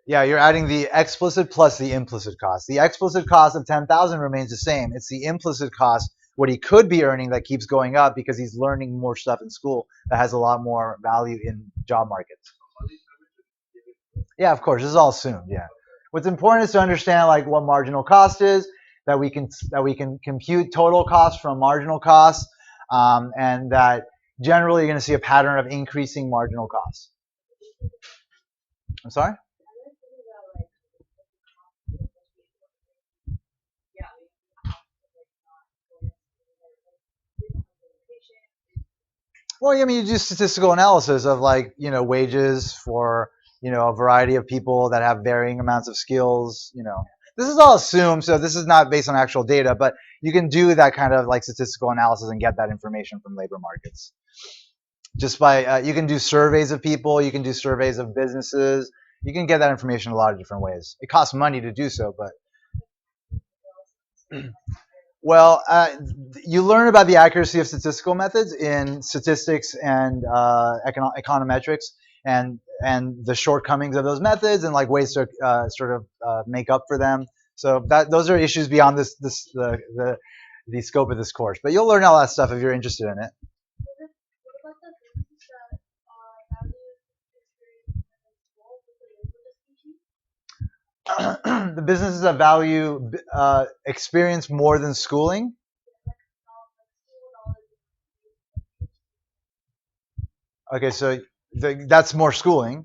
yeah, you're adding the explicit plus the implicit cost. The explicit cost of $10,000 remains the same. It's the implicit cost, what he could be earning, that keeps going up because he's learning more stuff in school that has a lot more value in job markets. Yeah, of course, this is all assumed. Yeah, what's important is to understand like what marginal cost is, that we can compute total cost from marginal costs, and that generally you're going to see a pattern of increasing marginal costs. I'm sorry. Well, I mean, you do statistical analysis of like, wages for, a variety of people that have varying amounts of skills, This is all assumed, so this is not based on actual data, but you can do that kind of like statistical analysis and get that information from labor markets. Just by, you can do surveys of people, you can do surveys of businesses, you can get that information a lot of different ways. It costs money to do so, but well, you learn about the accuracy of statistical methods in statistics and econometrics, and the shortcomings of those methods, and like ways to sort of make up for them. So those are issues beyond the scope of this course. But you'll learn all that stuff if you're interested in it. The businesses that value experience more than schooling. Okay, so that's more schooling.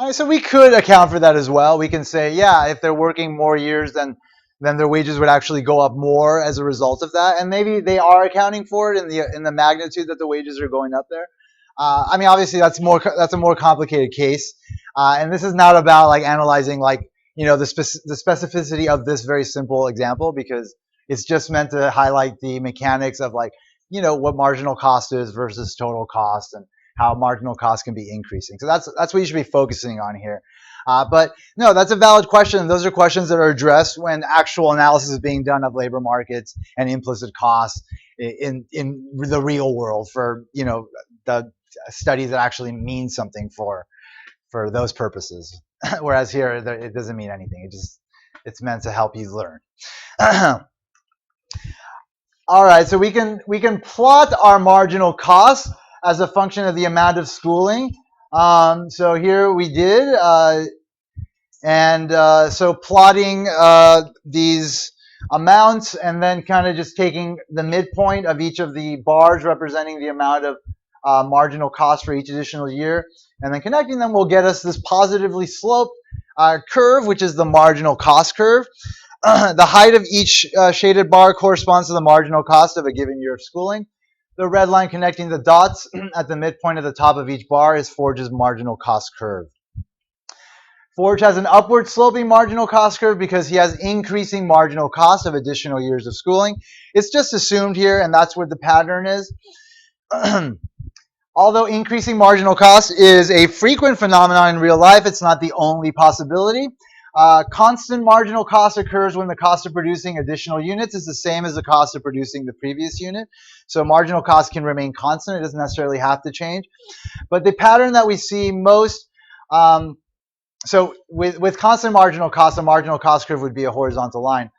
So we could account for that as well. We can say, yeah, if they're working more years, then their wages would actually go up more as a result of that, and maybe they are accounting for it in the magnitude that the wages are going up there. I mean, obviously that's a more complicated case, and this is not about like analyzing like the specificity of this very simple example, because it's just meant to highlight the mechanics of like what marginal cost is versus total cost, and how marginal cost can be increasing. So that's what you should be focusing on here. But no, that's a valid question. Those are questions that are addressed when actual analysis is being done of labor markets and implicit costs in the real world for the studies that actually mean something for those purposes. Whereas here, it doesn't mean anything. It's meant to help you learn. All right, so we can plot our marginal costs as a function of the amount of schooling. So here we did, so plotting these amounts and then kind of just taking the midpoint of each of the bars representing the amount of marginal cost for each additional year, and then connecting them will get us this positively sloped curve, which is the marginal cost curve. The height of each shaded bar corresponds to the marginal cost of a given year of schooling. The red line connecting the dots at the midpoint of the top of each bar is Forge's marginal cost curve. Forge has an upward sloping marginal cost curve because he has increasing marginal cost of additional years of schooling. It's just assumed here, and that's what the pattern is. Although increasing marginal cost is a frequent phenomenon in real life, it's not the only possibility. Constant marginal cost occurs when the cost of producing additional units is the same as the cost of producing the previous unit. So marginal cost can remain constant. It doesn't necessarily have to change. But the pattern that we see most, so with constant marginal cost, a marginal cost curve would be a horizontal line.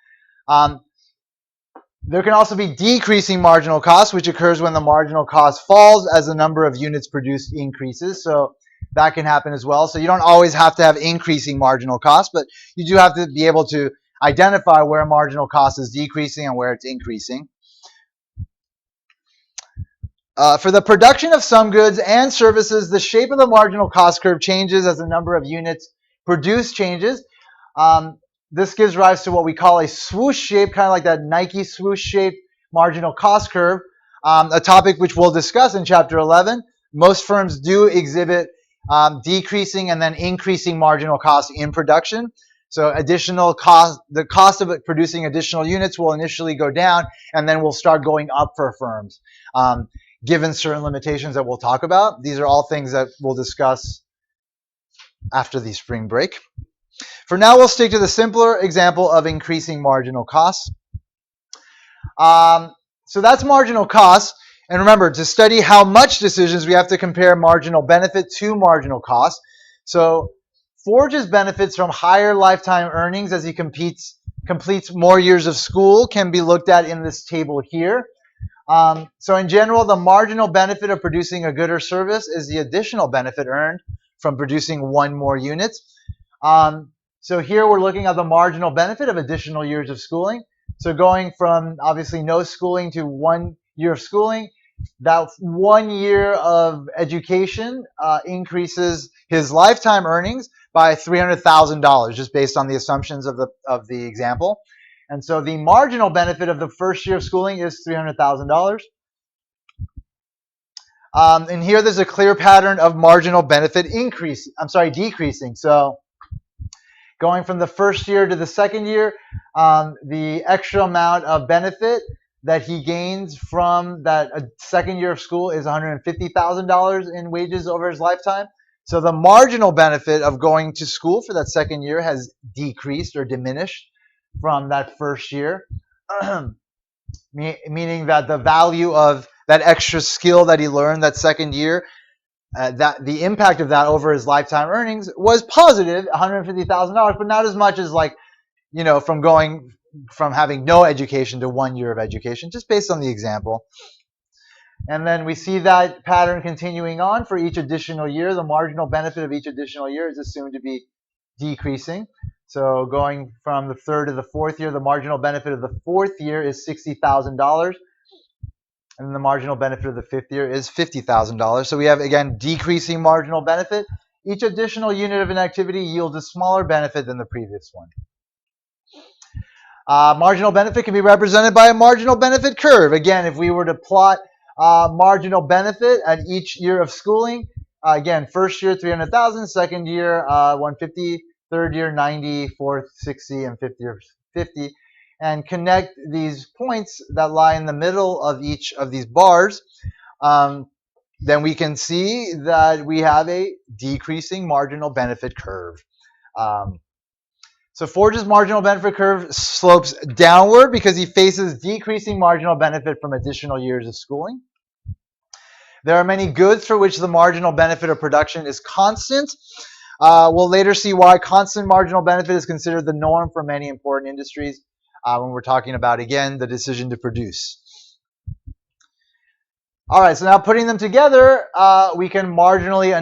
There can also be decreasing marginal cost, which occurs when the marginal cost falls as the number of units produced increases. So that can happen as well. So you don't always have to have increasing marginal cost, but you do have to be able to identify where marginal cost is decreasing and where it's increasing. For the production of some goods and services, the shape of the marginal cost curve changes as the number of units produced changes. This gives rise to what we call a swoosh shape, kind of like that Nike swoosh shape marginal cost curve, a topic which we'll discuss in Chapter 11. Most firms do exhibit decreasing and then increasing marginal cost in production. So additional cost, the cost of producing additional units will initially go down and then will start going up for firms, given certain limitations that we'll talk about. These are all things that we'll discuss after the spring break. For now, we'll stick to the simpler example of increasing marginal costs. So that's marginal costs. And remember, to study how much decisions, we have to compare marginal benefit to marginal cost. So Forge's benefits from higher lifetime earnings as he completes more years of school can be looked at in this table here. So in general, the marginal benefit of producing a good or service is the additional benefit earned from producing one more unit. So here we're looking at the marginal benefit of additional years of schooling. So going from obviously no schooling to 1 year of schooling, that 1 year of education increases his lifetime earnings by $300,000, just based on the assumptions of the example. And so the marginal benefit of the first year of schooling is $300,000. And here there's a clear pattern of marginal benefit decreasing. So going from the first year to the second year, the extra amount of benefit that he gains from that second year of school is $150,000 in wages over his lifetime. So the marginal benefit of going to school for that second year has decreased or diminished from that first year, meaning that the value of that extra skill that he learned that second year, that the impact of that over his lifetime earnings was positive, $150,000, but not as much as from having no education to 1 year of education, just based on the example. And then we see that pattern continuing on for each additional year. The marginal benefit of each additional year is assumed to be decreasing. So going from the third to the fourth year, the marginal benefit of the fourth year is $60,000. And the marginal benefit of the fifth year is $50,000. So we have, again, decreasing marginal benefit Each additional unit of an activity yields a smaller benefit than the previous one. Marginal benefit can be represented by a marginal benefit curve. Again, if we were to plot marginal benefit at each year of schooling, again, first year 300,000, second year 150, third year 90, fourth 60, and fifth year 50, and connect these points that lie in the middle of each of these bars, then we can see that we have a decreasing marginal benefit curve. So Forge's marginal benefit curve slopes downward because he faces decreasing marginal benefit from additional years of schooling. There are many goods for which the marginal benefit of production is constant. We'll later see why constant marginal benefit is considered the norm for many important industries when we're talking about, again, the decision to produce. All right, so now putting them together, we can marginally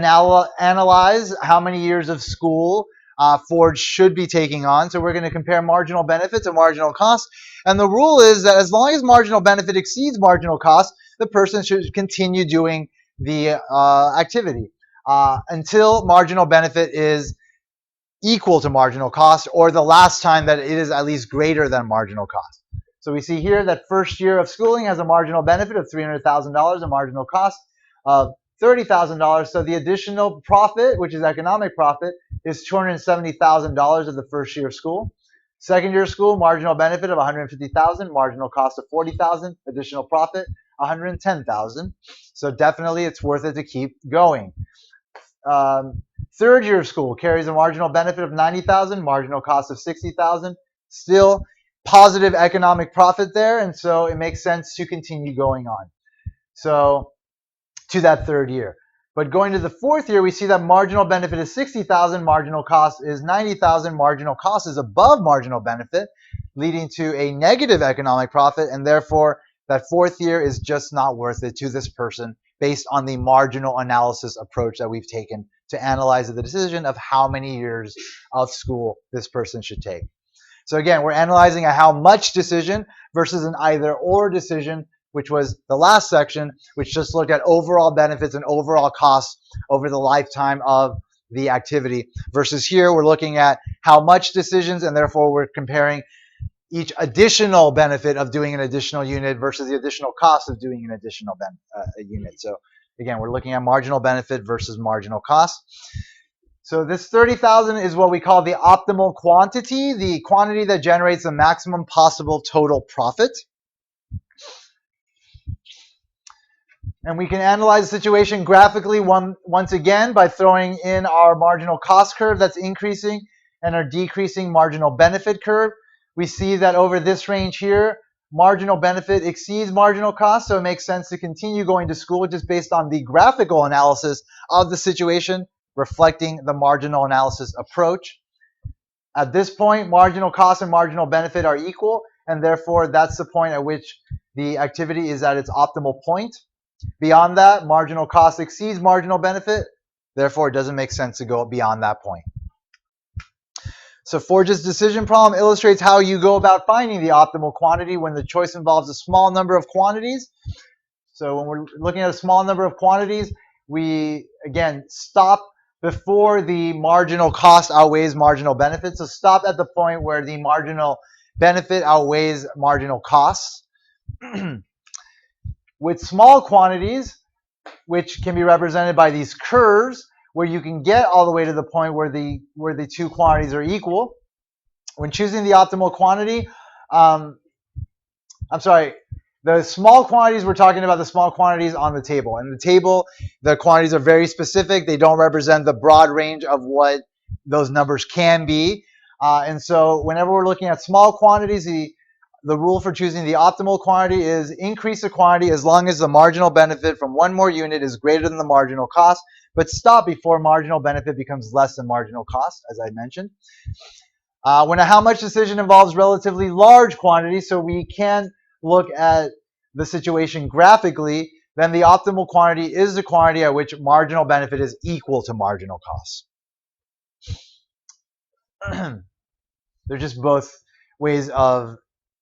analyze how many years of school Forge should be taking on. So we're going to compare marginal benefit to marginal cost. And the rule is that as long as marginal benefit exceeds marginal cost, the person should continue doing the activity until marginal benefit is equal to marginal cost, or the last time that it is at least greater than marginal cost. So we see here that first year of schooling has a marginal benefit of $300,000, a marginal cost of $30,000. So the additional profit, which is economic profit, is $270,000 of the first year of school. Second year of school, marginal benefit of $150,000, marginal cost of $40,000, additional profit $110,000. So definitely it's worth it to keep going. Third year of school carries a marginal benefit of $90,000, marginal cost of $60,000. Still positive economic profit there, and so it makes sense to continue going on. So to that third year. But going to the fourth year, we see that marginal benefit is $60,000, marginal cost is $90,000, marginal cost is above marginal benefit, leading to a negative economic profit, and therefore that fourth year is just not worth it to this person based on the marginal analysis approach that we've taken to analyze the decision of how many years of school this person should take. So again, we're analyzing a how much decision versus an either or decision, which was the last section, which just looked at overall benefits and overall costs over the lifetime of the activity. Versus here, we're looking at how much decisions, and therefore we're comparing each additional benefit of doing an additional unit versus the additional cost of doing an additional unit. So again, we're looking at marginal benefit versus marginal cost. So this 30,000 is what we call the optimal quantity, the quantity that generates the maximum possible total profit. And we can analyze the situation graphically once again by throwing in our marginal cost curve that's increasing and our decreasing marginal benefit curve. We see that over this range here, marginal benefit exceeds marginal cost, so it makes sense to continue going to school just based on the graphical analysis of the situation, reflecting the marginal analysis approach. At this point, marginal cost and marginal benefit are equal, and therefore that's the point at which the activity is at its optimal point. Beyond that, marginal cost exceeds marginal benefit, therefore it doesn't make sense to go beyond that point. So Forge's decision problem illustrates how you go about finding the optimal quantity when the choice involves a small number of quantities. So when we're looking at a small number of quantities, we, again, stop before the marginal cost outweighs marginal benefit. So stop at the point where the marginal benefit outweighs marginal costs. With small quantities, which can be represented by these curves, where you can get all the way to the point where the two quantities are equal. When choosing the optimal quantity, the small quantities, we're talking about the small quantities on the table. In the table, the quantities are very specific. They don't represent the broad range of what those numbers can be. And so whenever we're looking at small quantities, the rule for choosing the optimal quantity is increase the quantity as long as the marginal benefit from one more unit is greater than the marginal cost, but stop before marginal benefit becomes less than marginal cost, as I mentioned. When a how much decision involves relatively large quantities, so we can look at the situation graphically, then the optimal quantity is the quantity at which marginal benefit is equal to marginal cost. They're just both ways of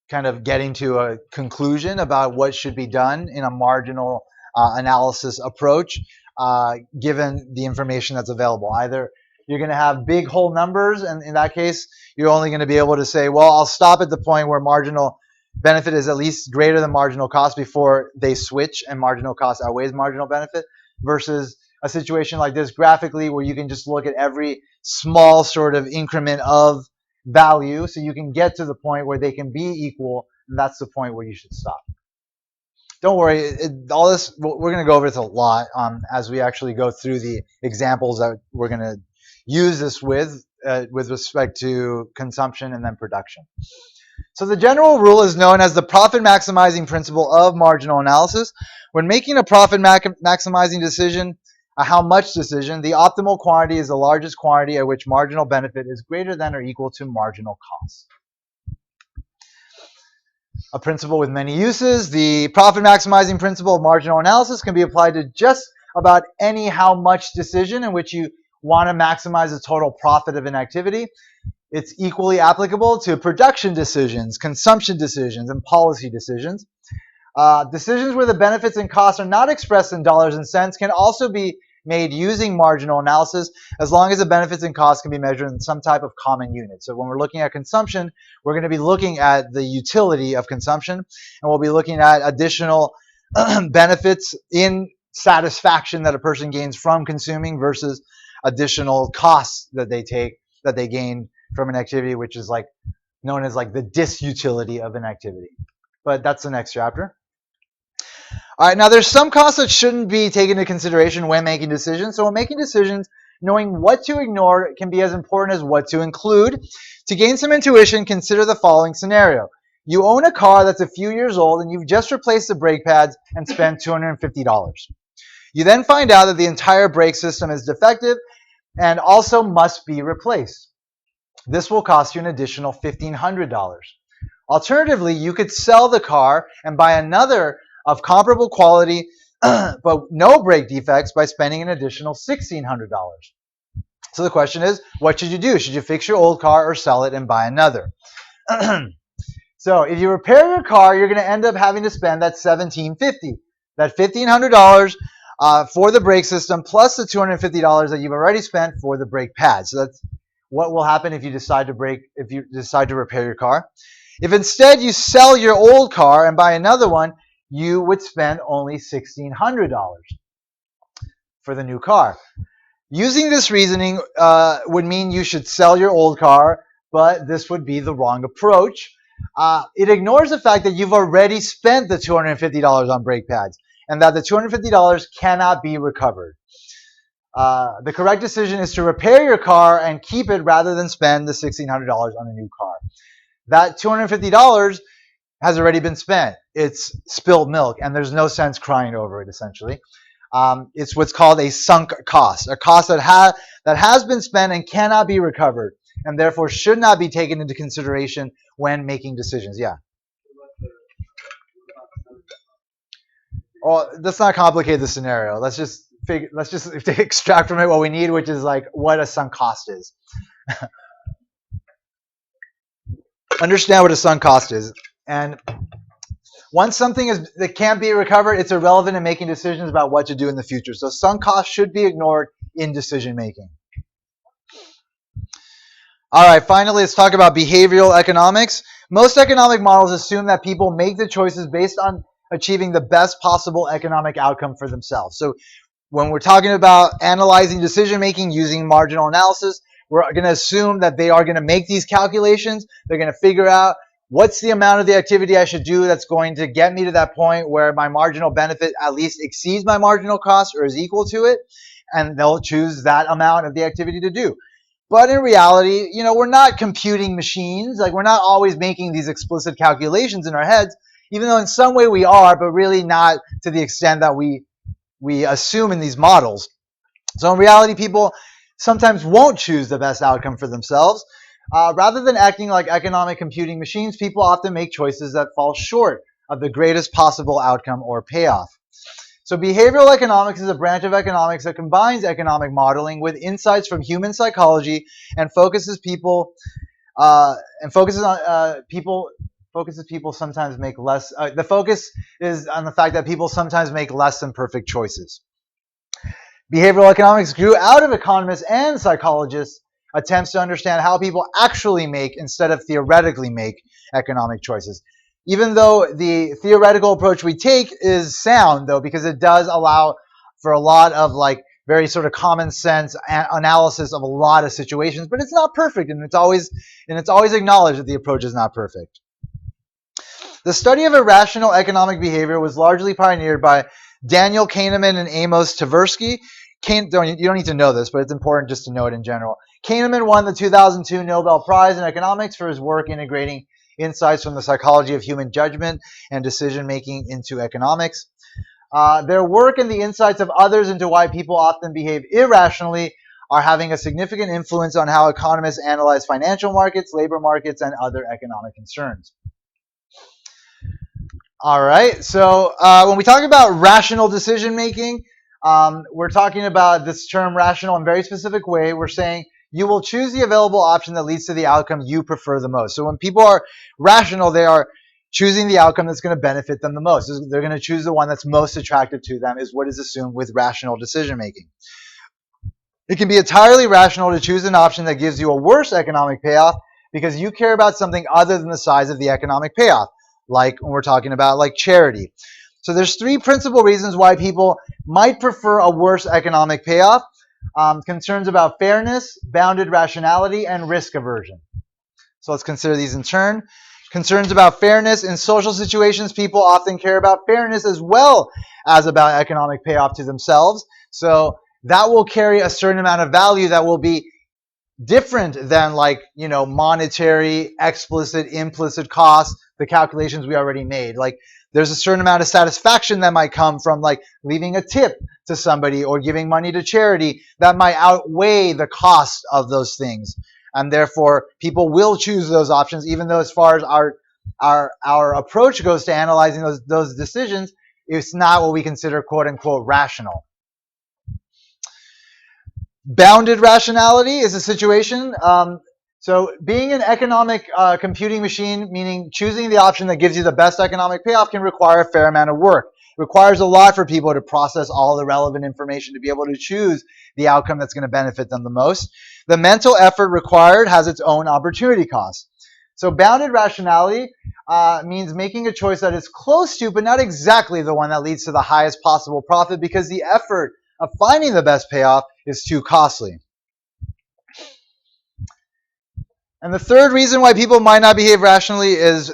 kind of getting to a conclusion about what should be done in a marginal analysis approach. given the information that's available. Either you're going to have big whole numbers, and in that case, you're only going to be able to say, well, I'll stop at the point where marginal benefit is at least greater than marginal cost before they switch and marginal cost outweighs marginal benefit, versus a situation like this graphically where you can just look at every small sort of increment of value so you can get to the point where they can be equal, and that's the point where you should stop. Don't worry, all this, we're going to go over this a lot as we actually go through the examples that we're going to use this with respect to consumption and then production. So the general rule is known as the profit maximizing principle of marginal analysis. When making a profit maximizing decision, a how much decision, the optimal quantity is the largest quantity at which marginal benefit is greater than or equal to marginal cost. A principle with many uses. The profit maximizing principle of marginal analysis can be applied to just about any how much decision in which you want to maximize the total profit of an activity. It's equally applicable to production decisions, consumption decisions, and policy decisions. Decisions where the benefits and costs are not expressed in dollars and cents can also be made using marginal analysis, as long as the benefits and costs can be measured in some type of common unit. So when we're looking at consumption, we're going to be looking at the utility of consumption, and we'll be looking at additional benefits in satisfaction that a person gains from consuming versus additional costs that they gain from an activity, which is like known as like the disutility of an activity. But that's the next chapter. All right, now there's some costs that shouldn't be taken into consideration when making decisions. So when making decisions, knowing what to ignore can be as important as what to include. To gain some intuition, consider the following scenario. You own a car that's a few years old and you've just replaced the brake pads and spent $250. You then find out that the entire brake system is defective and also must be replaced. This will cost you an additional $1,500. Alternatively, you could sell the car and buy another of comparable quality but no brake defects by spending an additional $1,600. So the question is, what should you do? Should you fix your old car or sell it and buy another? So if you repair your car, you're going to end up having to spend that $1,750, that $1,500 for the brake system plus the $250 that you've already spent for the brake pads. So that's what will happen if you decide to repair your car. If instead you sell your old car and buy another one, you would spend only $1,600 for the new car. Using this reasoning would mean you should sell your old car, but this would be the wrong approach. It ignores the fact that you've already spent the $250 on brake pads and that the $250 cannot be recovered. The correct decision is to repair your car and keep it rather than spend the $1,600 on a new car. That $250 has already been spent. It's spilled milk, and there's no sense crying over it, essentially. It's what's called a sunk cost, a cost that has been spent and cannot be recovered, and therefore should not be taken into consideration when making decisions. Yeah. Well, let's not complicate the scenario. Let's just extract from it what we need, which is like what a sunk cost is. Understand what a sunk cost is. And once something that can't be recovered, it's irrelevant in making decisions about what to do in the future. So sunk costs should be ignored in decision making. All right, finally, let's talk about behavioral economics. Most economic models assume that people make the choices based on achieving the best possible economic outcome for themselves. So when we're talking about analyzing decision making using marginal analysis, we're going to assume that they are going to make these calculations. They're going to figure out what's the amount of the activity I should do that's going to get me to that point where my marginal benefit at least exceeds my marginal cost or is equal to it, and they'll choose that amount of the activity to do. But in reality, we're not computing machines. Like, we're not always making these explicit calculations in our heads, even though in some way we are, but really not to the extent that we assume in these models. So in reality, people sometimes won't choose the best outcome for themselves. Rather than acting like economic computing machines, people often make choices that fall short of the greatest possible outcome or payoff. So behavioral economics is a branch of economics that combines economic modeling with insights from human psychology and focuses people sometimes make less. The focus is on the fact that people sometimes make less than perfect choices. Behavioral economics grew out of economists and psychologists' attempts to understand how people actually make instead of theoretically make economic choices. Even though the theoretical approach we take is sound, though, because it does allow for a lot of like very sort of common sense analysis of a lot of situations, but it's not perfect, and it's always acknowledged that the approach is not perfect. The study of irrational economic behavior was largely pioneered by Daniel Kahneman and Amos Tversky. You don't need to know this, but it's important just to know it in general. Kahneman won the 2002 Nobel Prize in Economics for his work integrating insights from the psychology of human judgment and decision-making into economics. Their work and the insights of others into why people often behave irrationally are having a significant influence on how economists analyze financial markets, labor markets, and other economic concerns. All right, so when we talk about rational decision making, we're talking about this term rational in a very specific way. We're saying you will choose the available option that leads to the outcome you prefer the most. So when people are rational, they are choosing the outcome that's going to benefit them the most. They're going to choose the one that's most attractive to them, is what is assumed with rational decision making. It can be entirely rational to choose an option that gives you a worse economic payoff because you care about something other than the size of the economic payoff, like when we're talking about like charity. So there's three principal reasons why people might prefer a worse economic payoff. Concerns about fairness, bounded rationality, and risk aversion. So let's consider these in turn. Concerns about fairness. In social situations, people often care about fairness as well as about economic payoff to themselves. So that will carry a certain amount of value that will be different than like, monetary, explicit, implicit costs, the calculations we already made. Like there's a certain amount of satisfaction that might come from like leaving a tip to somebody or giving money to charity that might outweigh the cost of those things. And therefore, people will choose those options, even though as far as our approach goes to analyzing those decisions, it's not what we consider quote unquote rational. Bounded rationality is a situation. So being an economic computing machine, meaning choosing the option that gives you the best economic payoff, can require a fair amount of work. It requires a lot for people to process all the relevant information to be able to choose the outcome that's going to benefit them the most. The mental effort required has its own opportunity cost. So bounded rationality means making a choice that is close to, but not exactly the one that leads to the highest possible profit, because the effort of finding the best payoff is too costly. And the third reason why people might not behave rationally is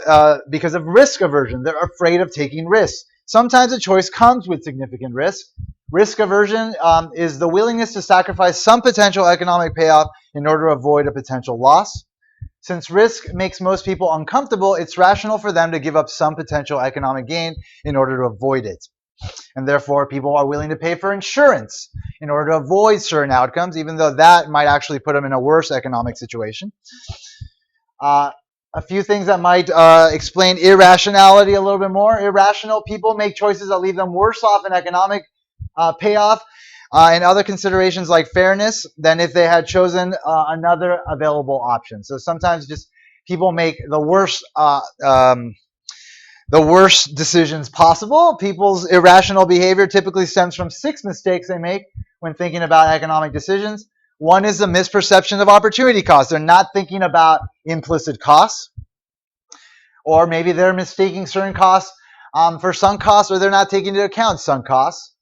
because of risk aversion. They're afraid of taking risks. Sometimes a choice comes with significant risk. Risk aversion is the willingness to sacrifice some potential economic payoff in order to avoid a potential loss. Since risk makes most people uncomfortable, it's rational for them to give up some potential economic gain in order to avoid it. And therefore, people are willing to pay for insurance in order to avoid certain outcomes, even though that might actually put them in a worse economic situation. A few things that might explain irrationality a little bit more. Irrational people make choices that leave them worse off in economic payoff and other considerations like fairness than if they had chosen another available option. So sometimes just people make the worst decisions possible. People's irrational behavior typically stems from 6 mistakes they make when thinking about economic decisions. One is the misperception of opportunity costs. They're not thinking about implicit costs. Or maybe they're mistaking certain costs for sunk costs, or they're not taking into account sunk costs.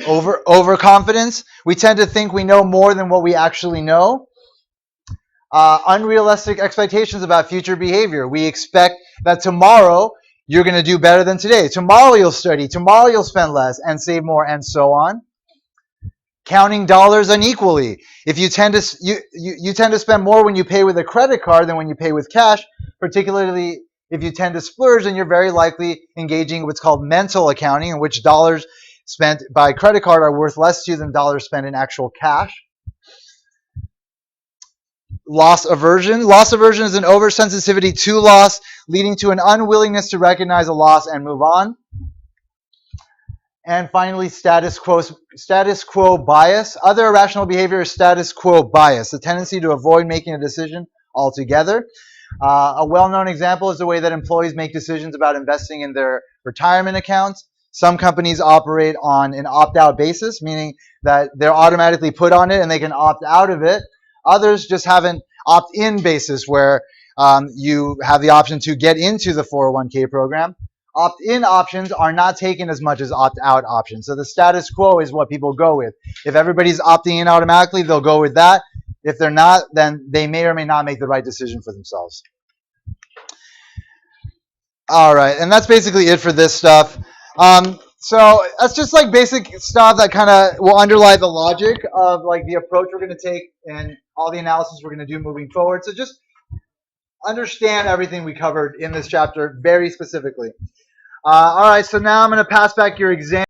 Overconfidence. We tend to think we know more than what we actually know. Unrealistic expectations about future behavior. We expect that tomorrow you're going to do better than today. Tomorrow you'll study. Tomorrow you'll spend less and save more, and so on. Counting dollars unequally. If you tend to spend more when you pay with a credit card than when you pay with cash, particularly if you tend to splurge, then you're very likely engaging in what's called mental accounting, in which dollars spent by credit card are worth less to you than dollars spent in actual cash. Loss aversion. Loss aversion is an oversensitivity to loss, leading to an unwillingness to recognize a loss and move on. And finally, status quo bias. Other irrational behavior is status quo bias, the tendency to avoid making a decision altogether. A well-known example is the way that employees make decisions about investing in their retirement accounts. Some companies operate on an opt-out basis, meaning that they're automatically put on it and they can opt out of it. Others just have an opt-in basis where you have the option to get into the 401k program. Opt-in options are not taken as much as opt-out options. So the status quo is what people go with. If everybody's opting in automatically, they'll go with that. If they're not, then they may or may not make the right decision for themselves. All right, and that's basically it for this stuff. So that's just like basic stuff that kind of will underlie the logic of like the approach we're going to take and all the analysis we're going to do moving forward. So just understand everything we covered in this chapter very specifically. All right, so now I'm going to pass back your exam.